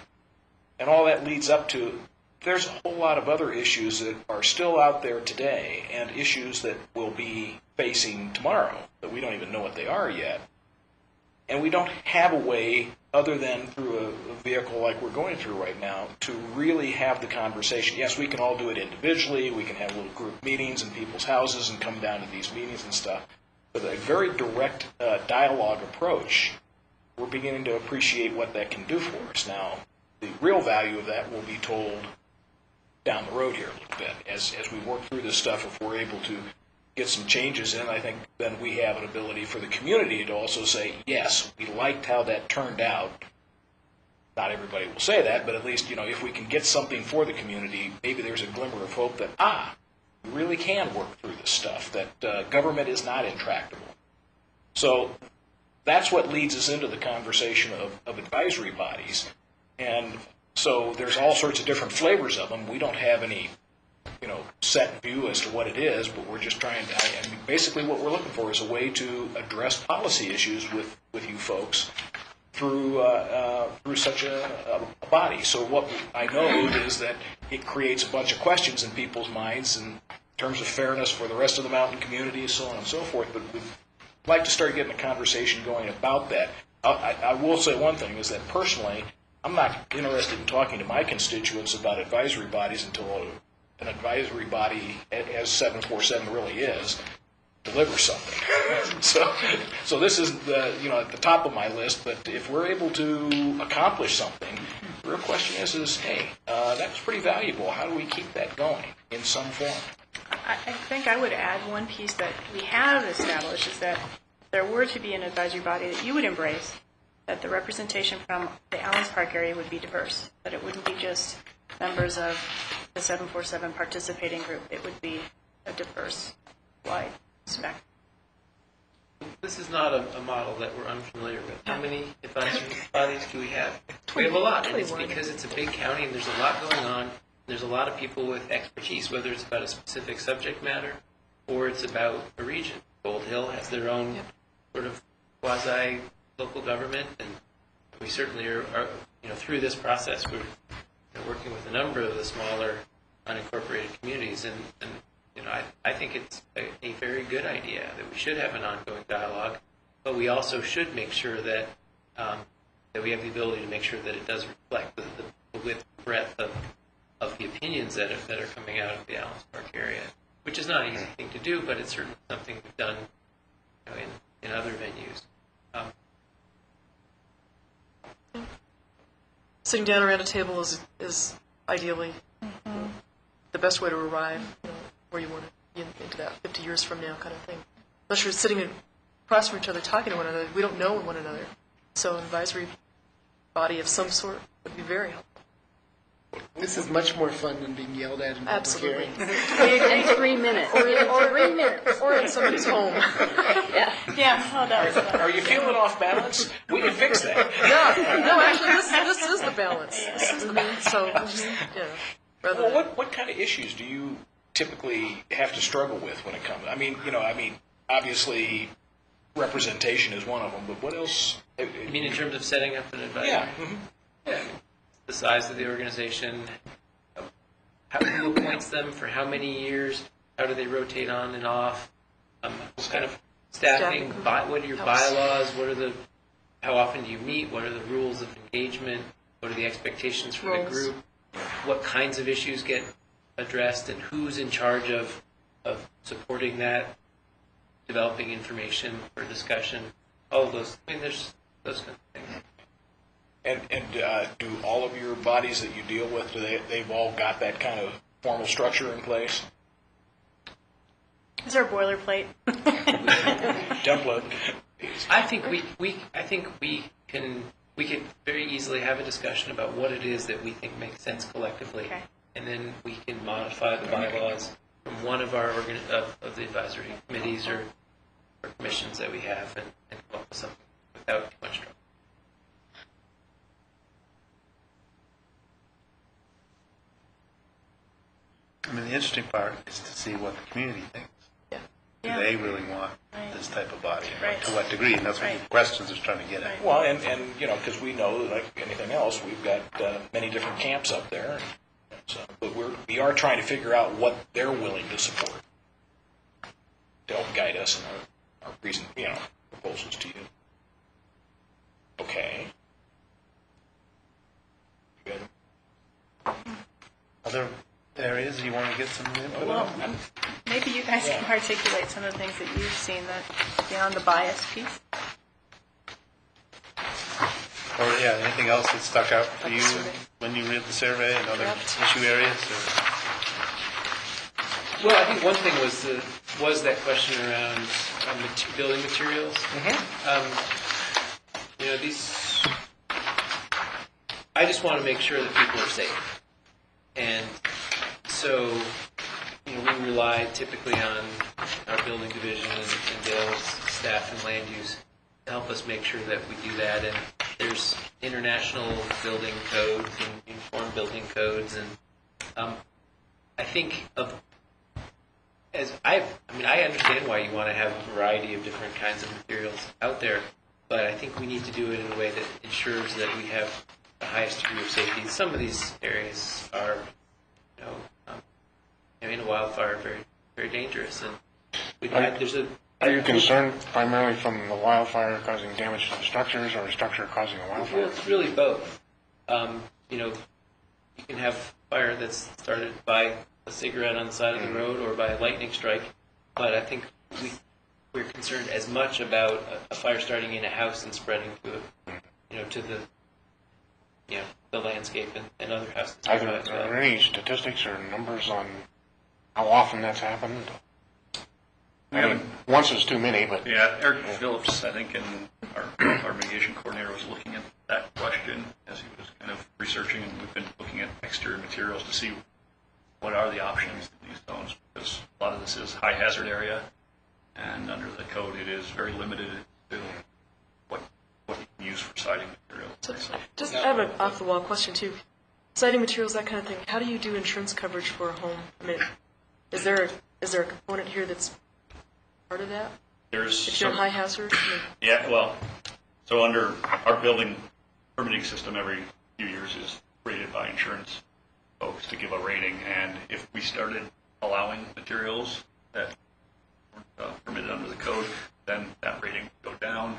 And all that leads up to, there's a whole lot of other issues that are still out there today and issues that we'll be facing tomorrow that we don't even know what they are yet. And we don't have a way, other than through a vehicle like we're going through right now, to really have the conversation. Yes, we can all do it individually. We can have little group meetings in people's houses and come down to these meetings and stuff. But a very direct dialogue approach, we're beginning to appreciate what that can do for us. Now, the real value of that will be told down the road here a little bit. As we work through this stuff, if we're able to get some changes in, I think then we have an ability for the community to also say, yes, we liked how that turned out. Not everybody will say that, but at least, if we can get something for the community, maybe there's a glimmer of hope that, we really can work through this stuff, that government is not intractable. So that's what leads us into the conversation of advisory bodies. And so there's all sorts of different flavors of them. We don't have any set view as to what it is, but we're just trying to, basically what we're looking for is a way to address policy issues with you folks through such a body. So what I know is that it creates a bunch of questions in people's minds in terms of fairness for the rest of the mountain community, so on and so forth, but we'd like to start getting a conversation going about that. I will say one thing, is that personally, I'm not interested in talking to my constituents about advisory bodies until an advisory body, as 747 really is, delivers something. So this isn't at the top of my list, but if we're able to accomplish something, the real question is hey, that was pretty valuable. How do we keep that going in some form? I think I would add one piece that we have established is that if there were to be an advisory body that you would embrace, that the representation from the Allens Park area would be diverse, that it wouldn't be just members of the 747 participating group. It would be a diverse, wide spectrum. This is not a model that we're unfamiliar with. How many advisory bodies do we have? We have a lot, and it's because it's a big county and there's a lot going on. There's a lot of people with expertise, whether it's about a specific subject matter or it's about a region. Gold Hill has their own sort of quasi-local government, and we certainly are through this process, we're working with a number of the smaller unincorporated communities, and I think it's a very good idea that we should have an ongoing dialogue, but we also should make sure that that we have the ability to make sure that it does reflect the width and breadth of the opinions that are coming out of the Allens Park area, which is not an easy thing to do, but it's certainly something we've done in other venues. Sitting down around a table is ideally the best way to arrive where you want to be into that 50 years from now kind of thing. Unless you're sitting across from each other talking to one another, we don't know one another. So an advisory body of some sort would be very helpful. This is much more fun than being yelled at in public hearings. In 3 minutes. Or 3 minutes. Or in somebody's home. Yeah, oh, that was fun. Are you feeling off balance? We can fix that. No, actually, this is the balance. This is the balance. So, Well, what kind of issues do you typically have to struggle with when it comes? I mean, obviously, representation is one of them, but what else? You mean in terms of setting up an advisory? Yeah. Yeah. The size of the organization, who appoints them for how many years, how do they rotate on and off, what kind of staffing, what are your bylaws, how often do you meet, what are the rules of engagement, what are the expectations from the group, what kinds of issues get addressed, and who's in charge of supporting that, developing information for discussion, all of those. There's those kinds of things. And do all of your bodies that you deal with, they've all got that kind of formal structure in place? Is there a boilerplate? Template. I think we can very easily have a discussion about what it is that we think makes sense collectively, and then we can modify the bylaws from one of our of the advisory committees or commissions that we have, and come up with something without too much trouble. I mean, the interesting part is to see what the community thinks. Do they really want this type of body? And to what degree? And that's what the questions is trying to get at. Well, and because we know that, like anything else, we've got many different camps up there. So, but we are trying to figure out what they're willing to support to help guide us in our recent proposals to you. Okay. Good. Other areas you want to get some input Well, on? maybe you guys can articulate some of the things that you've seen that beyond the bias piece. Or, yeah, anything else that stuck out for you when you read the survey and other issue areas? Or? Well, I think one thing was that question around building materials. These. I just want to make sure that people are safe, and so we rely typically on our building division and Dale's staff and land use to help us make sure that we do that. And there's international building codes and uniform building codes, and I think I understand why you want to have a variety of different kinds of materials out there, but I think we need to do it in a way that ensures that we have the highest degree of safety. Some of these areas are, in a wildfire, very, very dangerous, and Are you concerned primarily from the wildfire causing damage to the structures, or a structure causing a wildfire? Well, it's really both. You can have fire that's started by a cigarette on the side of the road or by a lightning strike, but I think we're concerned as much about a fire starting in a house and spreading to the landscape and other houses. Are there any statistics or numbers on how often that's happened? Once is too many, but... Yeah, Eric Phillips, I think, and our mitigation coordinator was looking at that question as he was kind of researching, and we've been looking at exterior materials to see what are the options in these zones, because a lot of this is high hazard area, and under the code it is very limited to what you can use for siding materials. Just I have an off-the-wall question too. Siding materials, that kind of thing. How do you do insurance coverage for a home? I mean, is there a component here that's part of that? If you're high hazard? Yeah, well, so under our building permitting system, every few years is rated by insurance folks to give a rating, and if we started allowing materials that weren't permitted under the code, then that rating would go down,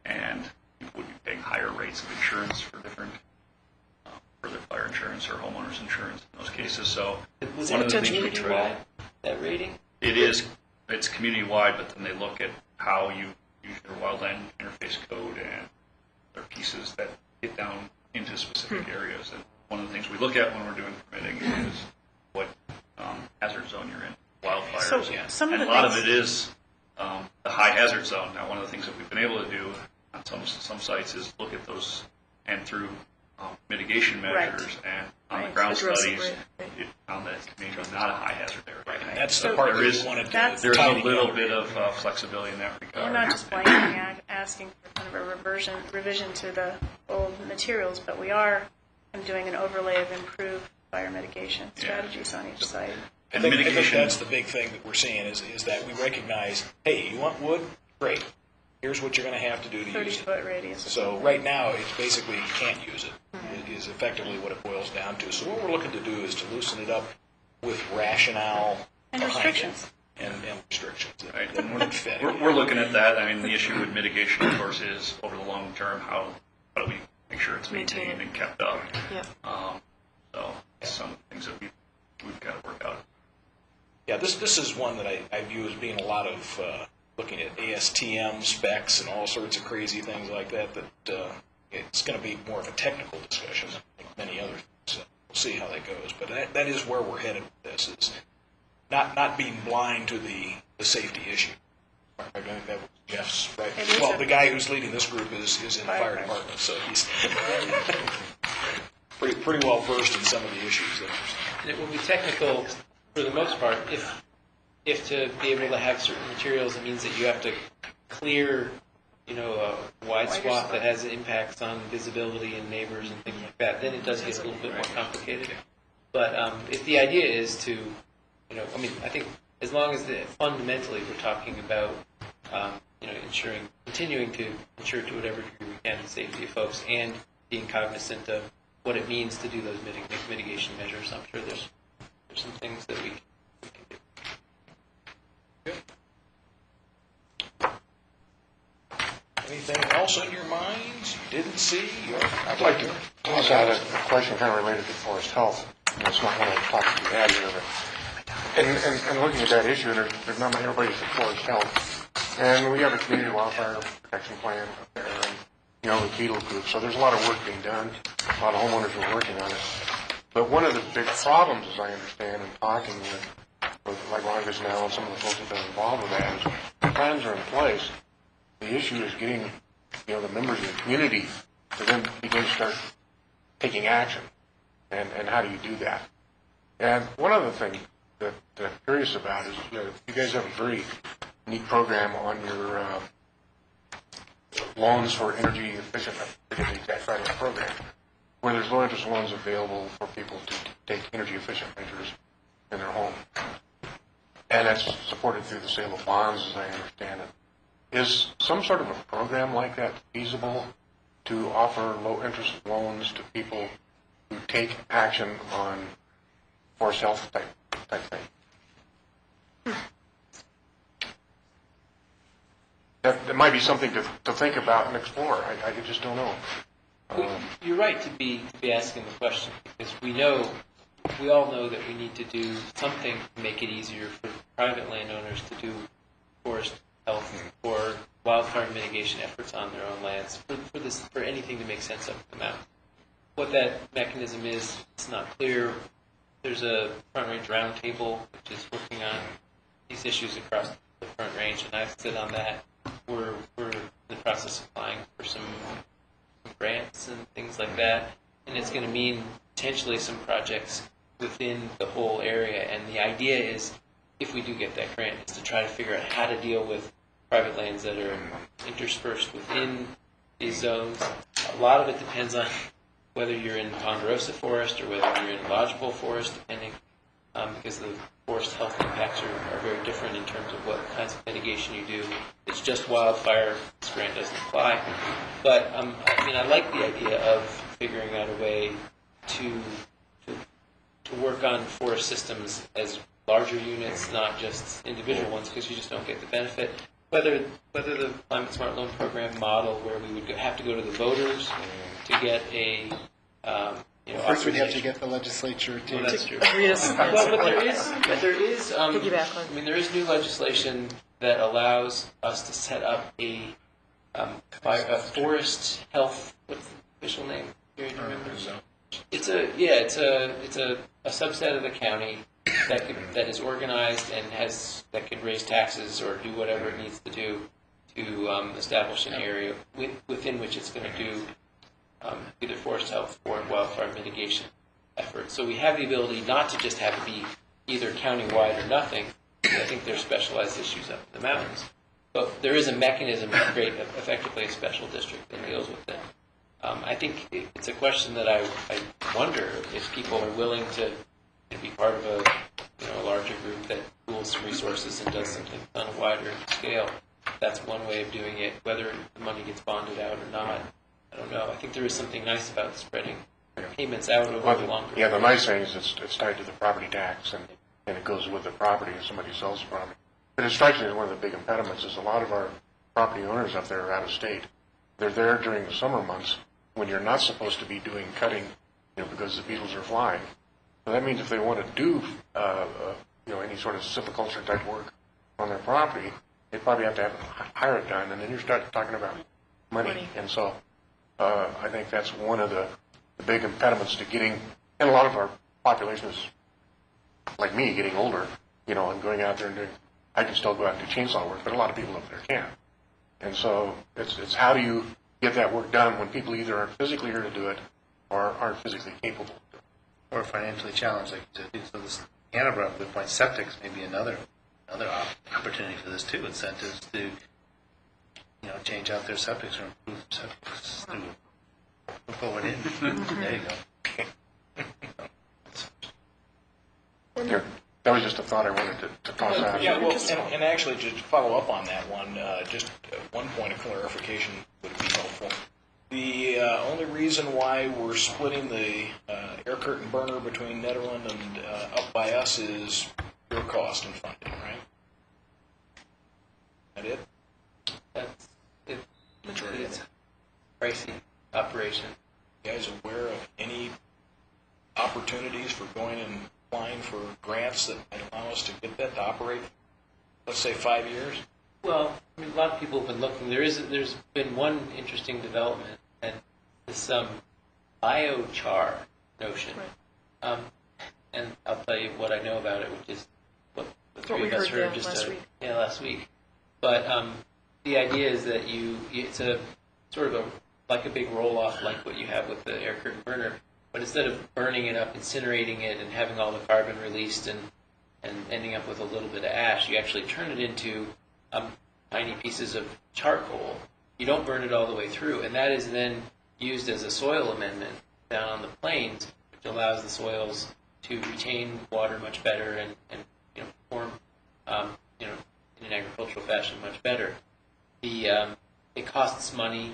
and people would be paying higher rates of insurance for different further fire insurance or homeowners insurance in those cases. So was one it of the things we try. That rating? It's community-wide, but then they look at how you use your wildland interface code and other pieces that get down into specific areas. And one of the things we look at when we're doing permitting is what hazard zone you're in, wildfires. So, and a lot of it is the high hazard zone. Now, one of the things that we've been able to do on some sites is look at those, and through mitigation measures and on the ground studies, it found that it may be not a high hazard area. Right, and that's the part we wanted to There's a little bit of flexibility in that regard. We're not just blanking asking for kind of a revision to the old materials, but we are doing an overlay of improved fire mitigation strategies on each site. I think that's the big thing that we're seeing is that we recognize, hey, you want wood? Great. Here's what you're going to have to do to use it. 30-foot radius. So right now, it's basically you can't use it. It is effectively what it boils down to. So what we're looking to do is to loosen it up with rationale and restrictions. And restrictions. Right. That wouldn't fit. We're looking at that. I mean, the issue with mitigation, of course, is over the long term, how do we make sure it's maintained and kept up? Yep. So some things that we've got to work out. Yeah, this is one that I view as being a lot of looking at ASTM specs and all sorts of crazy things like that, it's going to be more of a technical discussion than many other things. So we'll see how that goes. But that is where we're headed with this, is not being blind to the safety issue. I think that was Jeff's, right? Well, the guy who's leading this group is in the fire department, so he's pretty well versed in some of the issues there. It will be technical for the most part. If to be able to have certain materials, it means that you have to clear, a wide swath that has impacts on visibility and neighbors and things like that, then it does get a little bit more complicated. But if the idea is to, I think as long as fundamentally we're talking about, continuing to ensure to whatever degree we can the safety of folks and being cognizant of what it means to do those mitigation measures, I'm sure there's some things that we can do. Anything else on your minds you didn't see? Or I'd like to toss out a question kind of related to forest health. It's not one of the topics we had here, but and looking at that issue, there's not everybody's for forest health. And we have a community wildfire protection plan up there, and the beetle group. So there's a lot of work being done. A lot of homeowners are working on it. But one of the big problems, as I understand, in talking with like Rogers now and some of the folks that have been involved with that, is the plans are in place. The issue is getting, the members of the community to then begin to start taking action. And how do you do that? And one other thing that I'm curious about is, you guys have a very neat program on your loans for energy efficient, that kind of program, where there's low interest loans available for people to take energy efficient measures in their home. And that's supported through the sale of bonds, as I understand it. Is some sort of a program like that feasible to offer low interest loans to people who take action on forest health type thing? That might be something to think about and explore. I just don't know. You're right to be asking the question, because we all know that we need to do something to make it easier for private landowners to do forest health or wildfire mitigation efforts on their own lands for anything to make sense up the mountain. What that mechanism is, it's not clear. There's a Front Range Roundtable which is working on these issues across the Front Range, and I've sit on that. We're in the process of applying for some grants and things like that, and it's going to mean potentially some projects within the whole area. And the idea is, if we do get that grant, is to try to figure out how to deal with private lands that are interspersed within these zones. A lot of it depends on whether you're in ponderosa forest or whether you're in lodgepole forest, depending, because the forest health impacts are very different in terms of what kinds of mitigation you do. It's just wildfire, this grant doesn't apply. But I like the idea of figuring out a way to work on forest systems as larger units, not just individual ones, because you just don't get the benefit. Whether the Climate Smart Loan Program model, where we would have to go to the voters to get a First, we'd have to get the legislature to agree us. Well, but there is Piggyback on. there is new legislation that allows us to set up a forest health. What's the official name? Do you remember? It's a subset of the county that is organized and that can raise taxes or do whatever it needs to do to establish an area within which it's going to do either forest health or wildfire mitigation efforts. So we have the ability not to just have it be either county-wide or nothing. I think there's specialized issues up in the mountains. But there is a mechanism to create effectively a special district that deals with it. I think it's a question that I wonder if people are willing to be part of a larger group that pools some resources and does something on a wider scale. That's one way of doing it. Whether the money gets bonded out or not, I don't know. I think there is something nice about spreading payments out over the longer. Yeah, the nice thing is it's tied to the property tax, and it goes with the property if somebody sells the property. But it strikes me as one of the big impediments is a lot of our property owners up there are out of state. They're there during the summer months when you're not supposed to be doing cutting, because the beetles are flying. So that means if they want to do, any sort of silviculture type work on their property, they probably have to hire it done, and then you start talking about money. And so I think that's one of the big impediments to getting, and a lot of our population is like me, getting older, and going out there and doing. I can still go out and do chainsaw work, but a lot of people up there can't. And so it's how do you get that work done when people either aren't physically here to do it or aren't physically capable of doing it. Or financially challenged, like you said. So this Hannah brought up a good point. Septic's maybe another opportunity for this too. Incentives to change out their septics or improve septics through forward in. There you go. Yeah, that was just a thought I wanted to toss out. Yeah, well, and actually, just to follow up on that one, just one point of clarification would be helpful. The only reason why we're splitting the air curtain burner between Nederland and up by us is your cost and funding, right? That it? That's it. That's right. pricey operation. You guys aware of any opportunities for going and applying for grants that might allow us to get that to operate, let's say 5 years? Well, I mean, a lot of people have been looking. There's been one interesting development, and this biochar notion. Right. And I'll tell you what I know about it, which is what the three of us heard just last week. But the idea is that it's a sort of like a big roll-off, like what you have with the air curtain burner. But instead of burning it up, incinerating it, and having all the carbon released and ending up with a little bit of ash, you actually turn it into tiny pieces of charcoal. You don't burn it all the way through, and that is then used as a soil amendment down on the plains, which allows the soils to retain water much better and perform in an agricultural fashion much better. It costs money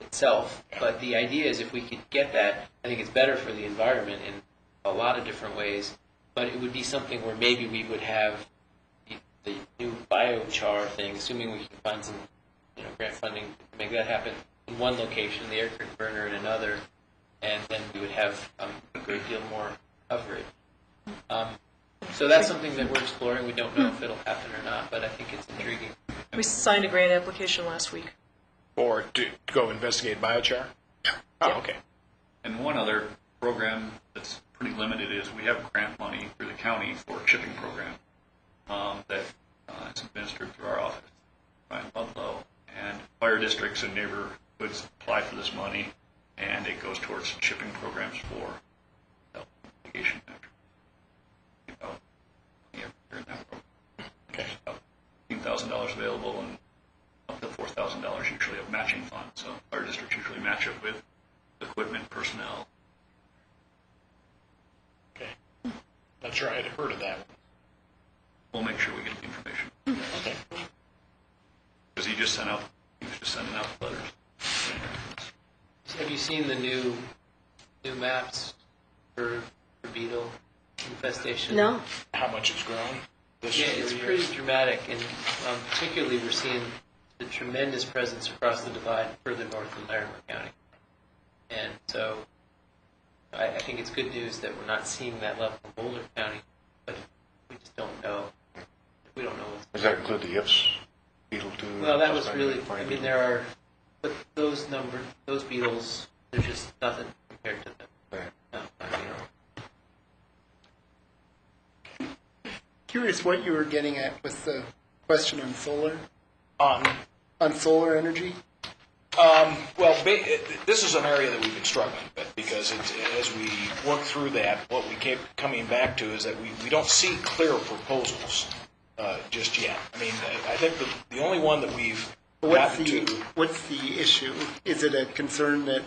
itself, but the idea is if we could get that, I think it's better for the environment in a lot of different ways. But it would be something where maybe we would have the new biochar thing, assuming we can find some grant funding to make that happen, in one location, the air curtain burner in another, and then we would have a great deal more coverage. So that's something that we're exploring. We don't know if it'll happen or not, but I think it's intriguing. We signed a grant application last week. Or to go investigate biochar? Oh, okay. And one other program that's pretty limited is we have grant money through the county for a chipping program that is administered through our office, Ryan Ludlow, and fire districts and neighborhoods apply for this money, and it goes towards chipping programs for mitigation measures. During that program. Okay. About $15,000 available and up to $4,000 usually of matching funds. So fire districts usually match it with equipment, personnel. Okay. Not sure I had heard of that one. We'll make sure we get the information. Okay. Because he was just sending out letters. Have you seen the new maps for beetle infestation? No. How much it's grown this Yeah, year? it's pretty dramatic, and particularly we're seeing the tremendous presence across the divide further north in Larimer County. And so I think it's good news that we're not seeing that level in Boulder County, but we just don't know. We don't know what's Does that include the yips beetle too? Well, that was really, I mean, there are, but those beetles, there's just nothing compared to them. Right. No, Curious what you were getting at with the question on solar, On solar energy? This is an area that we've been struggling with because as we work through that, what we keep coming back to is that we don't see clear proposals just yet. I mean, I think the only one that we've gotten to... What's the issue? Is it a concern that...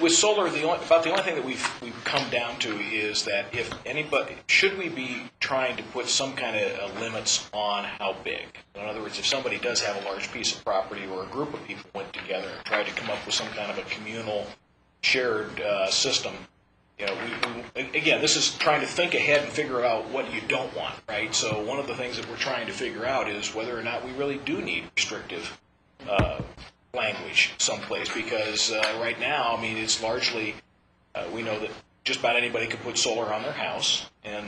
With solar, the only thing that we've come down to is that if anybody, should we be trying to put some kind of limits on how big? In other words, if somebody does have a large piece of property or a group of people went together and tried to come up with some kind of a communal shared system, again, this is trying to think ahead and figure out what you don't want, right? So one of the things that we're trying to figure out is whether or not we really do need restrictive language someplace, because right now, I mean, it's largely, we know that just about anybody can put solar on their house, and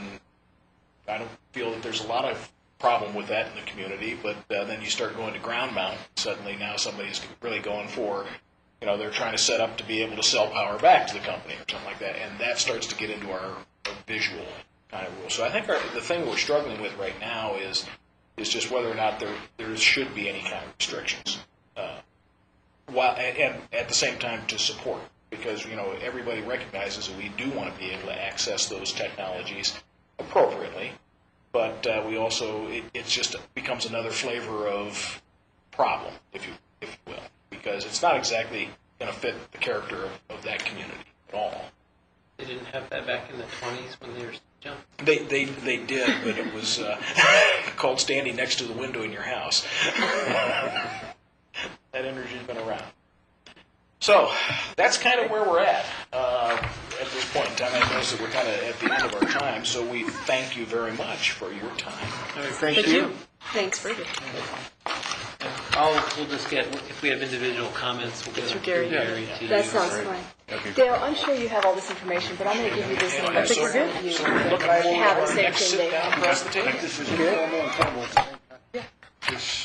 I don't feel that there's a lot of problem with that in the community, but then you start going to ground mount, suddenly now somebody's really going for, they're trying to set up to be able to sell power back to the company or something like that, and that starts to get into our visual kind of rule. So I think the thing we're struggling with right now is just whether or not there should be any kind of restrictions. And at the same time to support, because everybody recognizes that we do want to be able to access those technologies appropriately, but we also it just becomes another flavor of problem, if you will, because it's not exactly going to fit the character of that community at all. They didn't have that back in the 20s when they were jumping. They did, but it was called standing next to the window in your house. That energy's been around. So that's kind of where we're at this point in time. I notice that we're kind of at the end of our time, so we thank you very much for your time. Thank you. Thanks, Ruby. we'll just get, if we have individual comments, we'll get Through them Gary. Gary to you. That sounds fine. Dale, I'm sure you have all this information, but I'm going to give you this in a review. Looking forward Have to it our same next thing, sit Dave. down across the table. This is formal and formal.